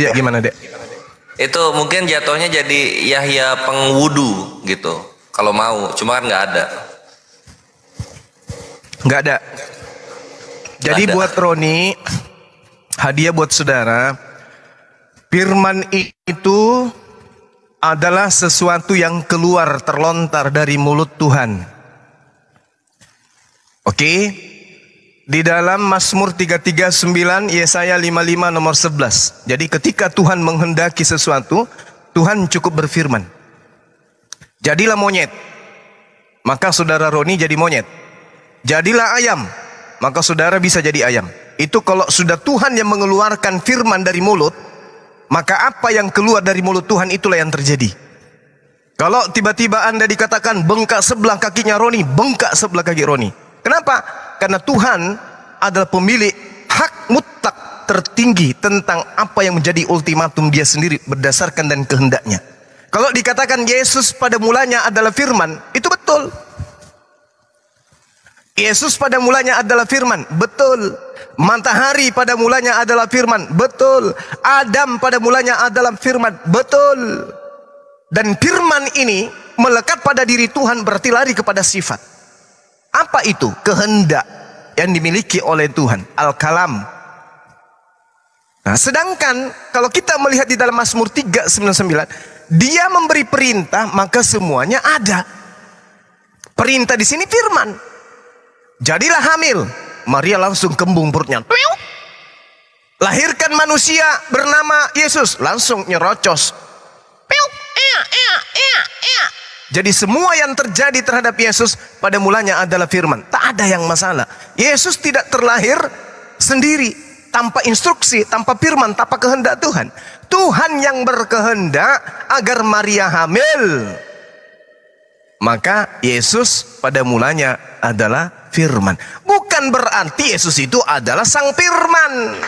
ya gimana Dek? itu mungkin jatuhnya jadi Yahya pengwudu gitu. Kalau mau, cuma kan nggak ada. Nggak ada. Jadi Nggak ada. buat Roni, hadiah buat saudara, firman itu adalah sesuatu yang keluar terlontar dari mulut Tuhan. Oke? Di dalam Mazmur 339, Yesaya 55 nomor 11. Jadi ketika Tuhan menghendaki sesuatu, Tuhan cukup berfirman. Jadilah monyet, maka saudara Roni jadi monyet. Jadilah ayam, maka saudara bisa jadi ayam. Itu kalau sudah Tuhan yang mengeluarkan firman dari mulut, maka apa yang keluar dari mulut Tuhan itulah yang terjadi. Kalau tiba-tiba Anda dikatakan bengkak sebelah kakinya Roni, bengkak sebelah kaki Roni. Kenapa? Karena Tuhan adalah pemilik hak mutlak tertinggi tentang apa yang menjadi ultimatum dia sendiri berdasarkan dan kehendaknya. Kalau dikatakan Yesus pada mulanya adalah firman, itu betul. Yesus pada mulanya adalah firman, betul. Matahari pada mulanya adalah firman, betul. Adam pada mulanya adalah firman, betul. Dan firman ini melekat pada diri Tuhan, berarti lari kepada sifat. Apa itu? Kehendak yang dimiliki oleh Tuhan, Al-Kalam. Nah, sedangkan kalau kita melihat di dalam Mazmur 399, dia memberi perintah, maka semuanya ada. Perintah di sini firman. Jadilah hamil, Maria langsung kembung perutnya. Lahirkan manusia bernama Yesus, langsung nyerocos. Jadi semua yang terjadi terhadap Yesus pada mulanya adalah firman. Tak ada yang masalah. Yesus tidak terlahir sendiri, tanpa instruksi, tanpa firman, tanpa kehendak Tuhan. Tuhan yang berkehendak agar Maria hamil. Maka Yesus pada mulanya adalah firman. Bukan berarti Yesus itu adalah sang firman.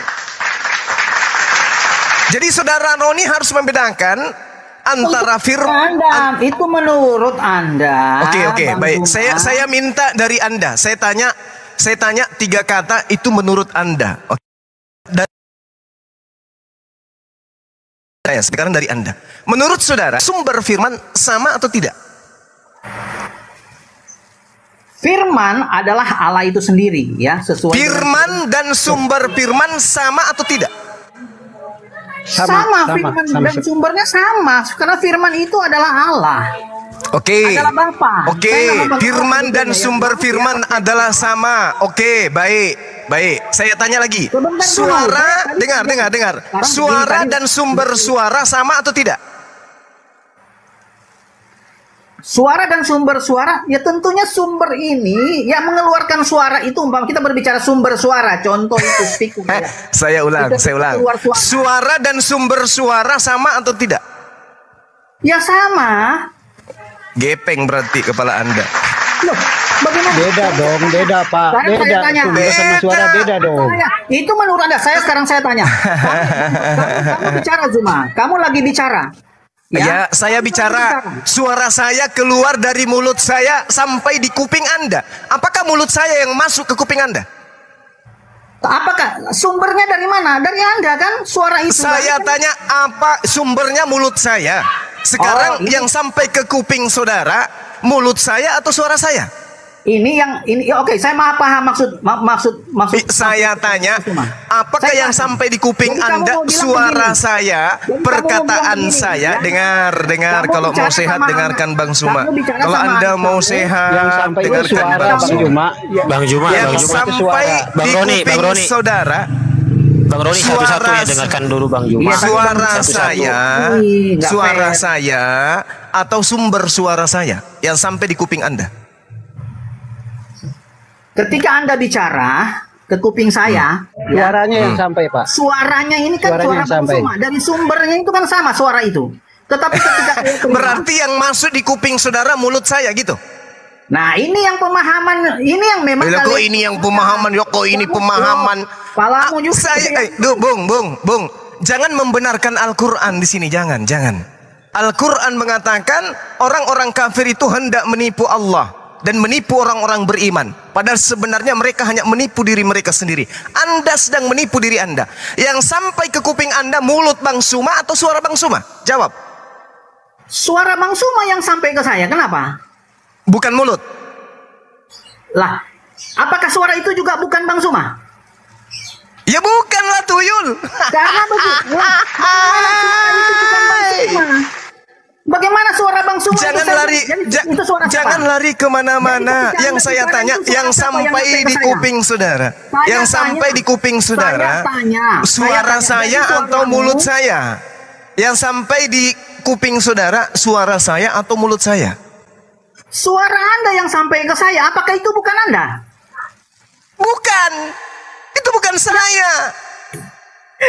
Jadi saudara Roni harus membedakan antara firman. Itu menurut Anda. Oke, baik. Saya minta dari Anda. Saya tanya 3 kata itu menurut Anda. Oke. Sekarang dari Anda. Menurut saudara, sumber firman sama atau tidak? Firman adalah Allah itu sendiri, ya, sesuai. Firman dan sumber firman sama atau tidak? Sama, firman dan sumbernya sama, karena firman itu adalah Allah. Oke. Adalah Bapa. Oke, firman dan sumber firman adalah sama. Oke, baik. Saya tanya lagi. Suara, dengar. Suara dan sumber suara sama atau tidak? Suara dan sumber suara, ya tentunya sumber ini yang mengeluarkan suara itu, umpama kita berbicara sumber suara, contoh itu speaker. Saya ulang. Suara dan sumber suara sama atau tidak? Ya sama. Gepeng berarti kepala Anda. Loh, bagaimana? Beda Pak. Beda. Sumber sama suara beda dong. Itu menurut Anda. Sekarang saya tanya. Kamu bicara Zuma. Kamu lagi bicara. Ya, saya bicara, suara saya keluar dari mulut saya sampai di kuping Anda. Apakah mulut saya yang masuk ke kuping Anda? Apakah sumbernya dari mana? Dari Anda kan suara itu. Saya tanya apa sumbernya mulut saya. Sekarang yang sampai ke kuping saudara, mulut saya atau suara saya? Ini oke, saya paham maksud. Saya tanya, apakah yang sampai di kuping Anda suara saya, perkataan saya? Dengar. Kalau mau sehat dengarkan Bang Suma. Kalau Anda mau sehat dengarkan Bang Suma. Bang Juma, Yang sampai di kuping saudara. Bang Roni satu-satunya dengarkan dulu Bang Juma. Suara saya atau sumber suara saya yang sampai di kuping Anda. Ketika Anda bicara ke kuping saya, suaranya yang sampai, Pak. Suaranya ini kan suara sama. Dari sumbernya itu kan sama suara itu. Tetapi ketika berarti yang masuk di kuping saudara mulut saya gitu. Nah, ini yang pemahaman, ini yang memang kok ini yang pemahaman, kok ini pemahaman. Palamu juga. Bung, jangan membenarkan Al-Qur'an di sini, jangan. Al-Qur'an mengatakan orang-orang kafir itu hendak menipu Allah dan menipu orang-orang beriman. Padahal sebenarnya mereka hanya menipu diri mereka sendiri. Anda sedang menipu diri Anda. Yang sampai ke kuping Anda mulut Bang Suma atau suara Bang Suma? Jawab. Suara Bang Suma yang sampai ke saya. Kenapa? Bukan mulut. Lah, apakah suara itu juga bukan Bang Suma? Ya bukanlah tuyul. Karena begitu. Bagaimana suara Bang Suma? Jangan lari kemana-mana. Yang saya tanya, yang sampai di kuping saudara, yang sampai di kuping saudara, suara saya atau mulut saya? Yang sampai di kuping saudara, suara saya atau mulut saya? Suara Anda yang sampai ke saya, apakah itu bukan Anda? Bukan, itu bukan saya.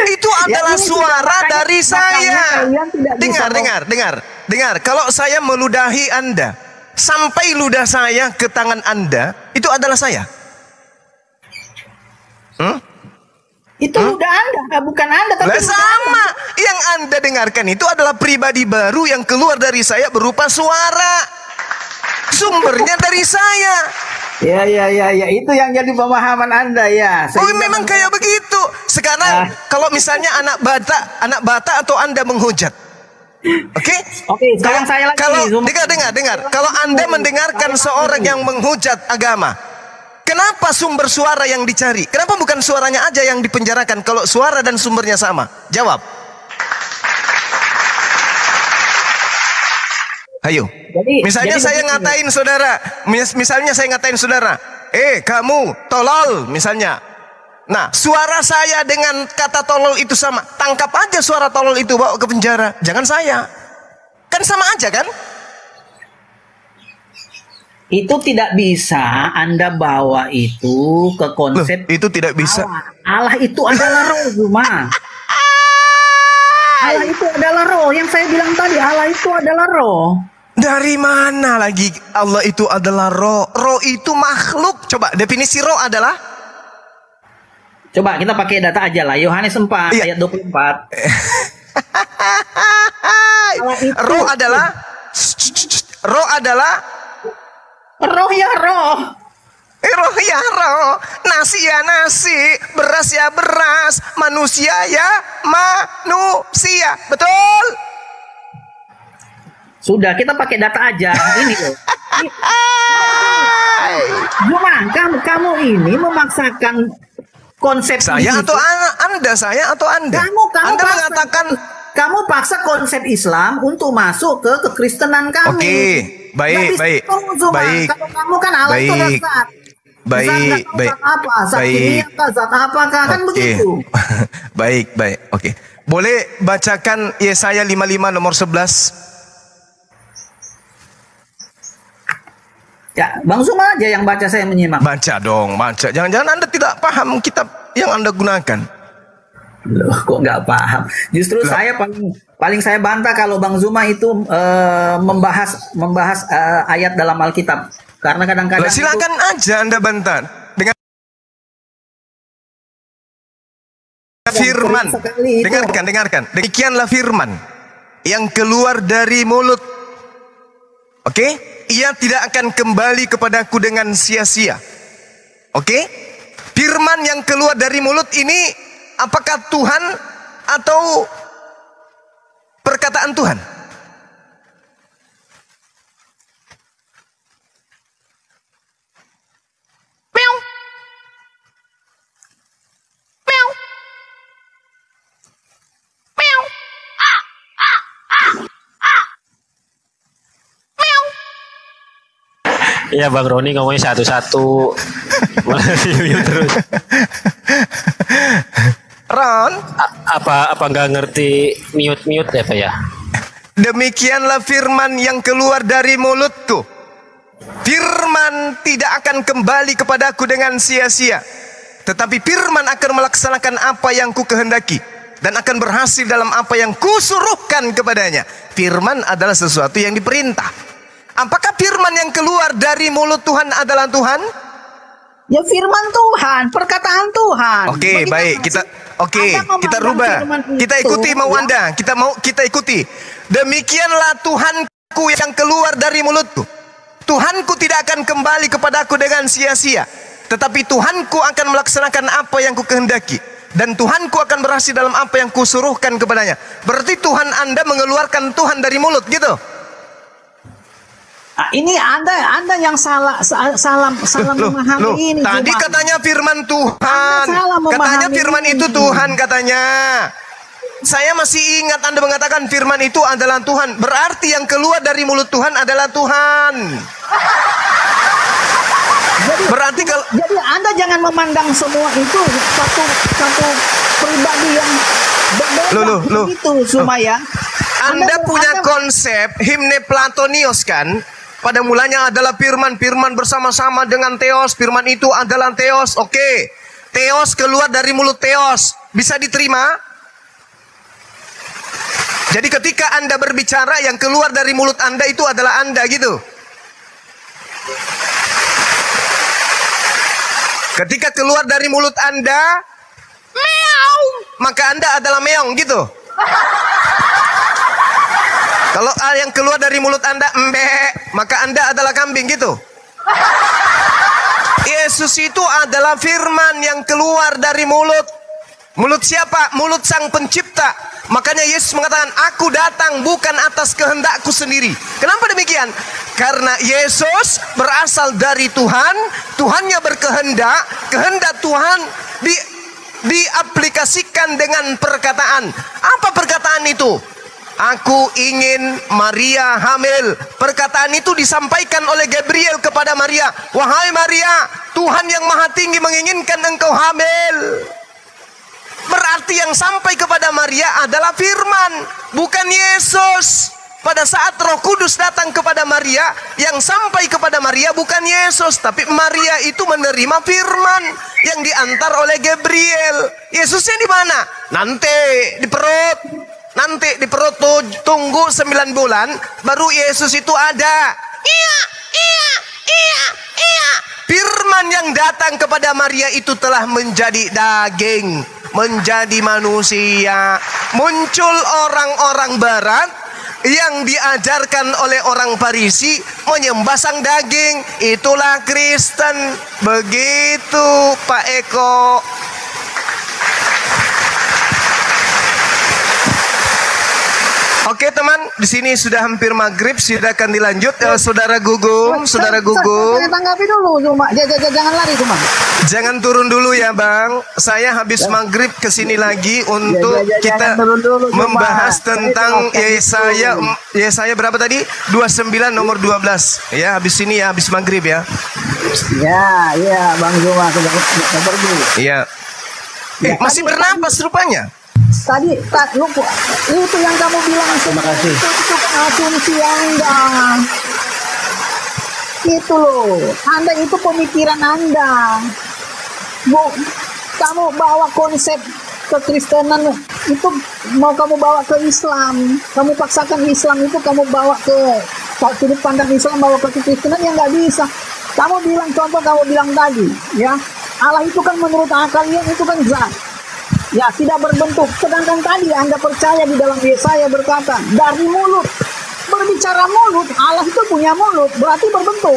Itu adalah suara dari saya. Dengar. Kalau saya meludahi Anda, sampai ludah saya ke tangan Anda, itu adalah saya. Itu ludah Anda, bukan Anda. Tapi sama. Yang Anda dengarkan itu adalah pribadi baru yang keluar dari saya berupa suara. Sumbernya dari saya. Ya, itu yang jadi pemahaman Anda ya. Memang kayak begitu. Sekarang kalau misalnya anak bata atau Anda menghujat. Oke, sekarang saya lagi. Kalau dengar. Kalau Anda mendengarkan seorang yang menghujat agama, kenapa sumber suara yang dicari? Kenapa bukan suaranya aja yang dipenjarakan kalau suara dan sumbernya sama? Jawab. Ayo. Misalnya saya ngatain saudara. Misalnya saya ngatain saudara. Kamu tolol misalnya. Nah, suara saya dengan kata tolol itu sama. Tangkap aja suara tolol itu, bawa ke penjara. Jangan saya. Kan sama aja kan? Itu tidak bisa Anda bawa itu ke konsep. Itu tidak bisa. Allah itu adalah roh, Zuma. Allah itu adalah roh. Yang saya bilang tadi, Allah itu adalah roh. Dari mana lagi Allah itu adalah roh? Roh itu makhluk. Coba definisi roh adalah? Coba kita pakai data aja lah. Yohanes 4 ayat 24. Roh adalah? Roh adalah? Roh ya roh. Roh ya roh. Nasi ya nasi. Beras ya beras. Manusia ya manusia. Betul? Sudah, kita pakai data aja. Ini loh. Cuma kamu ini memaksakan konsep saya atau Anda, saya atau Anda. Anda mengatakan kamu paksa konsep Islam untuk masuk ke kekristenan kami. Oke, baik. Kalau kamu kan Allah itu zat. Baik. Zat apakah kan begitu. Baik. Oke. Boleh bacakan Yesaya 55 nomor 11. Ya, Bang Suma aja yang baca, saya menyimak. Baca dong, baca. Jangan-jangan Anda tidak paham kitab yang Anda gunakan. Loh, kok nggak paham? Justru saya paling saya bantah kalau Bang Zuma itu membahas ayat dalam Alkitab. Karena kadang-kadang silakan aja Anda bantah dengan firman. Dengarkan. Demikianlah firman. yang keluar dari mulut. Oke? Ia tidak akan kembali kepadaku dengan sia-sia. Oke? Firman yang keluar dari mulut ini apakah Tuhan atau perkataan Tuhan? Iya Bang Roni ngomongnya satu-satu. Terus. Ron, Apa nggak ngerti mute ya Pak ya? demikianlah firman yang keluar dari mulutku. Firman tidak akan kembali kepadaku dengan sia-sia, tetapi firman akan melaksanakan apa yang ku kehendaki dan akan berhasil dalam apa yang kusuruhkan kepadanya. Firman adalah sesuatu yang diperintah. Apakah firman yang keluar dari mulut Tuhan adalah Tuhan? Ya firman Tuhan, perkataan Tuhan. Oke, baik. Kita rubah. Kita ikuti mau Anda. Kita ikuti. Demikianlah Tuhanku yang keluar dari mulutku. Tuhanku tidak akan kembali kepadaku dengan sia-sia, tetapi Tuhanku akan melaksanakan apa yang ku kehendaki, dan Tuhanku akan berhasil dalam apa yang kusuruhkan kepadanya. Berarti Tuhan Anda mengeluarkan Tuhan dari mulut gitu. Ini Anda yang salah memahami ini. Tadi katanya firman Tuhan. Katanya firman itu Tuhan katanya. Saya masih ingat Anda mengatakan firman itu adalah Tuhan. Berarti yang keluar dari mulut Tuhan adalah Tuhan. Jadi Anda jangan memandang semua itu satu pribadi yang berbeda itu semua ya. Anda punya konsep himne Platonios kan? Pada mulanya adalah firman bersama-sama dengan Theos. Firman itu adalah Theos. Oke. Theos keluar dari mulut Theos. Bisa diterima? Jadi ketika Anda berbicara, yang keluar dari mulut Anda itu adalah Anda gitu. Ketika keluar dari mulut Anda, meow, maka Anda adalah meong gitu. Kalau yang keluar dari mulut Anda embe, maka Anda adalah kambing gitu. Yesus itu adalah firman yang keluar dari mulut. Mulut siapa? Mulut Sang Pencipta. Makanya Yesus mengatakan, aku datang bukan atas kehendakku sendiri. Kenapa demikian? Karena Yesus berasal dari Tuhan. Tuhannya berkehendak. Kehendak Tuhan diaplikasikan dengan perkataan. Apa perkataan itu? Aku ingin Maria hamil. Perkataan itu disampaikan oleh Gabriel kepada Maria. Wahai Maria, Tuhan yang Maha Tinggi menginginkan engkau hamil. Berarti yang sampai kepada Maria adalah firman, bukan Yesus. Pada saat Roh Kudus datang kepada Maria, yang sampai kepada Maria bukan Yesus, tapi Maria itu menerima firman yang diantar oleh Gabriel. Yesusnya di mana? Nanti di perut. Nanti di perut tunggu 9 bulan baru Yesus itu ada. Iya. Firman yang datang kepada Maria itu telah menjadi daging, menjadi manusia. Muncul orang-orang barat yang diajarkan oleh orang Farisi menyembah sang daging. Itulah Kristen. Begitu Pak Eko. Oke teman, di sini sudah hampir maghrib, silakan dilanjut. Saudara Gugum. Saya tanggapi dulu cuma, jangan lari cuma. Jangan turun dulu ya Bang. Saya habis maghrib kesini lagi untuk kita membahas tentang Yesaya berapa tadi? 29 nomor 12. Ya, habis ini ya, habis maghrib ya. Ya, Bang Zuma sudah pergi. Iya. Masih bernapas rupanya. Tadi lupa itu yang kamu bilang. Terima kasih. Itu asumsi Anda. Itu loh. Anda itu pemikiran Anda. Kamu bawa konsep kekristenan itu mau kamu bawa ke Islam. Kamu paksakan Islam itu kamu bawa ke sudut pandang Islam, bawa ke kekristenan yang nggak bisa. Kamu bilang tadi ya. Allah itu kan menurut akal itu kan zat. Ya, tidak berbentuk. Sedangkan tadi Anda percaya di dalam Yesaya berkata, dari mulut. Berbicara mulut, Allah itu punya mulut, berarti berbentuk.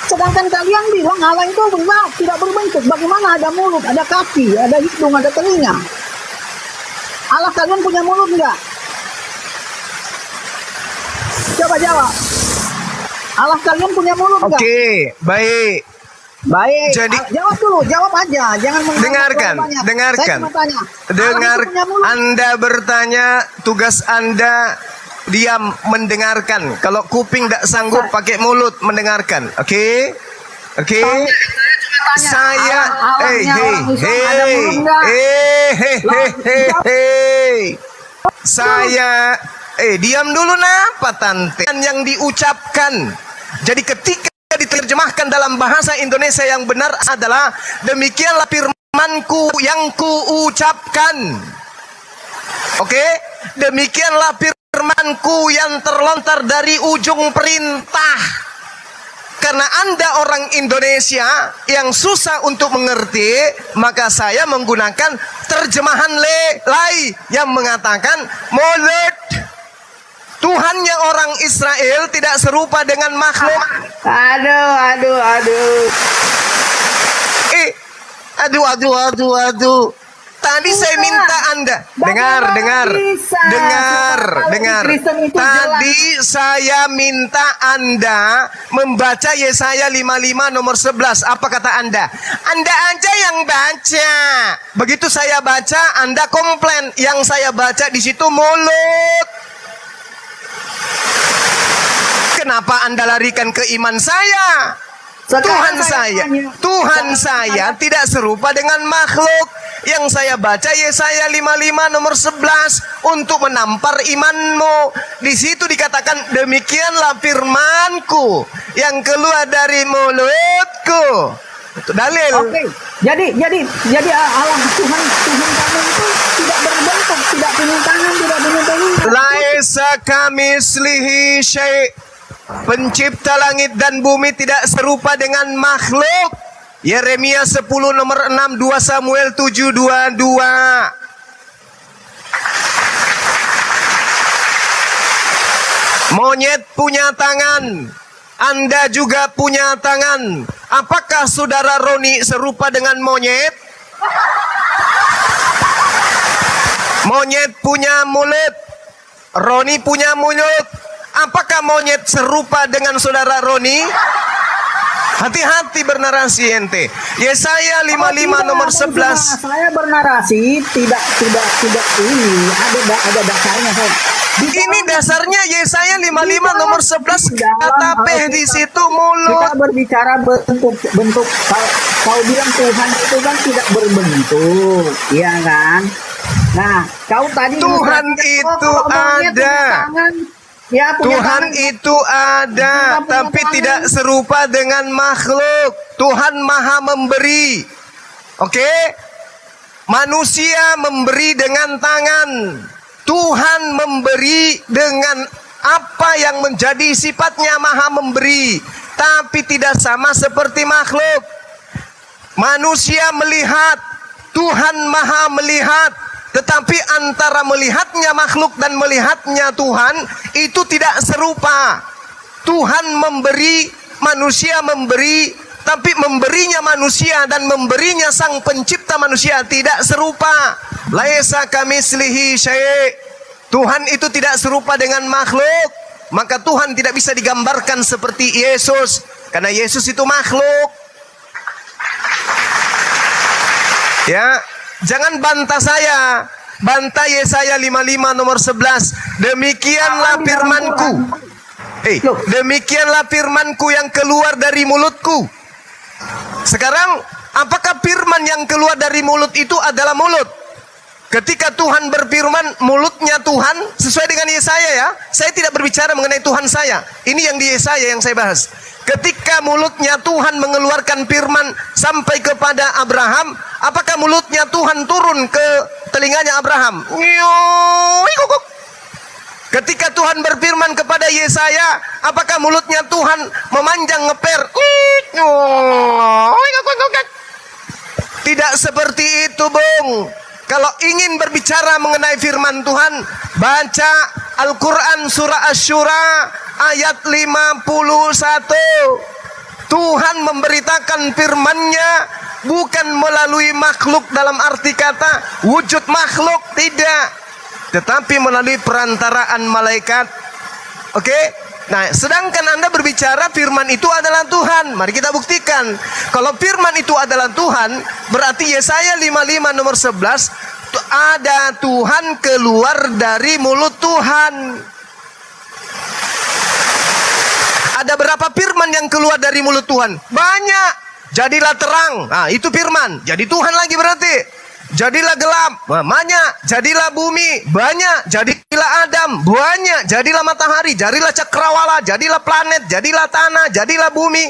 Sedangkan kalian bilang Allah itu tidak berbentuk. Bagaimana ada mulut, ada kaki, ada hidung, ada telinga? Allah kalian punya mulut enggak? Coba jawab. Allah kalian punya mulut enggak? Oke, baik. Baik. Jadi jawab dulu, jawab aja, jangan dengarkan. Anda bertanya, tugas Anda diam mendengarkan. Kalau kuping tidak sanggup pakai mulut mendengarkan. Oke? Saya saya diam dulu napa tante yang diucapkan. Jadi ketika diterjemahkan dalam bahasa Indonesia yang benar adalah demikianlah firmanku yang kuucapkan. Oke? Demikianlah firmanku yang terlontar dari ujung perintah. Karena Anda orang Indonesia yang susah untuk mengerti, maka saya menggunakan terjemahan Lai yang mengatakan mulut. Tuhannya orang Israel tidak serupa dengan makhluk. Aduh. Tadi saya minta Anda dengar. Tadi saya minta Anda membaca Yesaya 55 nomor 11. Apa kata Anda? Anda aja yang baca. Begitu saya baca, Anda komplain. Yang saya baca di situ mulut. Kenapa Anda larikan ke iman saya? Tuhan saya tidak serupa dengan makhluk. Yang saya baca Yesaya 55 nomor 11 untuk menampar imanmu. Di situ dikatakan demikianlah firmanku yang keluar dari mulutku. Itu dalil. Oke. Jadi Allah Tuhan kamu itu tidak berbentuk, tidak punya tangan, tidak punya telinga. Laisa kamislihi syai'. Pencipta langit dan bumi tidak serupa dengan makhluk. Yeremia 10 nomor 6, 2 Samuel 7:22. Monyet punya tangan, Anda juga punya tangan. Apakah saudara Roni serupa dengan monyet? Monyet punya mulut, Roni punya mulut. Apakah monyet serupa dengan saudara Roni? Hati-hati bernarasi ente. Yesaya 55 nomor 11. Saya bernarasi tidak ini ada dasarnya saya. Ini dasarnya Yesaya 55 nomor 11 kata P di situ mulut. Kita berbicara bentuk. Kau bilang Tuhan itu kan tidak berbentuk, iya kan? Nah, kau tadi Tuhan itu ada. Ya, Tuhan itu ada, tapi tidak serupa dengan makhluk. Tuhan Maha memberi. Oke? Manusia memberi dengan tangan. Tuhan memberi dengan apa yang menjadi sifatnya Maha memberi, tapi tidak sama seperti makhluk. Manusia melihat, Tuhan Maha melihat. Tetapi antara melihatnya makhluk dan melihatnya Tuhan itu tidak serupa. Tuhan memberi, manusia memberi, tapi memberinya manusia dan memberinya sang pencipta manusia tidak serupa. Laisa kamislihi syai'. Tuhan itu tidak serupa dengan makhluk. Maka Tuhan tidak bisa digambarkan seperti Yesus, karena Yesus itu makhluk. Ya, jangan bantah saya. Bantah Yesaya 55 nomor 11. Demikianlah firmanku. Demikianlah firmanku yang keluar dari mulutku. Sekarang, apakah firman yang keluar dari mulut itu adalah mulut? Ketika Tuhan berfirman, mulutnya Tuhan sesuai dengan Yesaya ya. Saya tidak berbicara mengenai Tuhan saya. Ini yang di Yesaya yang saya bahas. Ketika mulutnya Tuhan mengeluarkan firman sampai kepada Abraham, apakah mulutnya Tuhan turun ke telinganya Abraham? Ketika Tuhan berfirman kepada Yesaya, apakah mulutnya Tuhan memanjang ngeper? Tidak seperti itu, Bung. Kalau ingin berbicara mengenai firman Tuhan, baca Al-Quran surah Asy-Syura ayat 51. Tuhan memberitakan firman-Nya bukan melalui makhluk dalam arti kata wujud makhluk, tidak, tetapi melalui perantaraan malaikat. Oke? Nah, sedangkan Anda berbicara firman itu adalah Tuhan. Mari kita buktikan. Kalau firman itu adalah Tuhan, berarti Yesaya 55 nomor 11, ada Tuhan keluar dari mulut Tuhan. Ada berapa firman yang keluar dari mulut Tuhan? Banyak. Jadilah terang. Nah, itu firman. Jadi Tuhan lagi berarti. Jadilah gelap, banyak. Jadilah bumi, banyak. Jadilah Adam, banyak. Jadilah matahari, jadilah cakrawala, jadilah planet, jadilah tanah, jadilah bumi.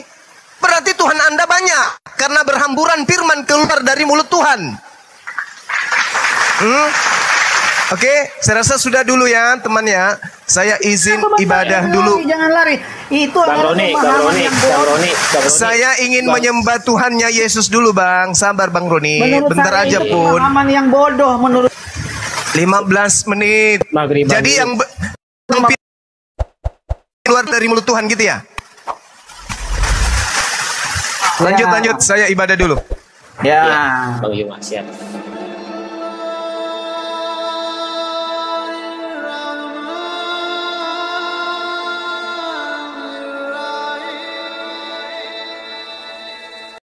Berarti Tuhan Anda banyak, karena berhamburan firman keluar dari mulut Tuhan. Oke, saya rasa sudah dulu ya teman ya. Saya izin ibadah dulu. Jangan lari. Itu Bang Roni. Saya ingin menyembah Tuhannya Yesus dulu, Bang. Sabar Bang Roni. Bentar aja pun. Pemahaman yang bodoh menurut 15 menit. Maghriban. Jadi yang keluar dari mulut Tuhan gitu ya. Lanjut, saya ibadah dulu. ya. Bang Yuma, siap.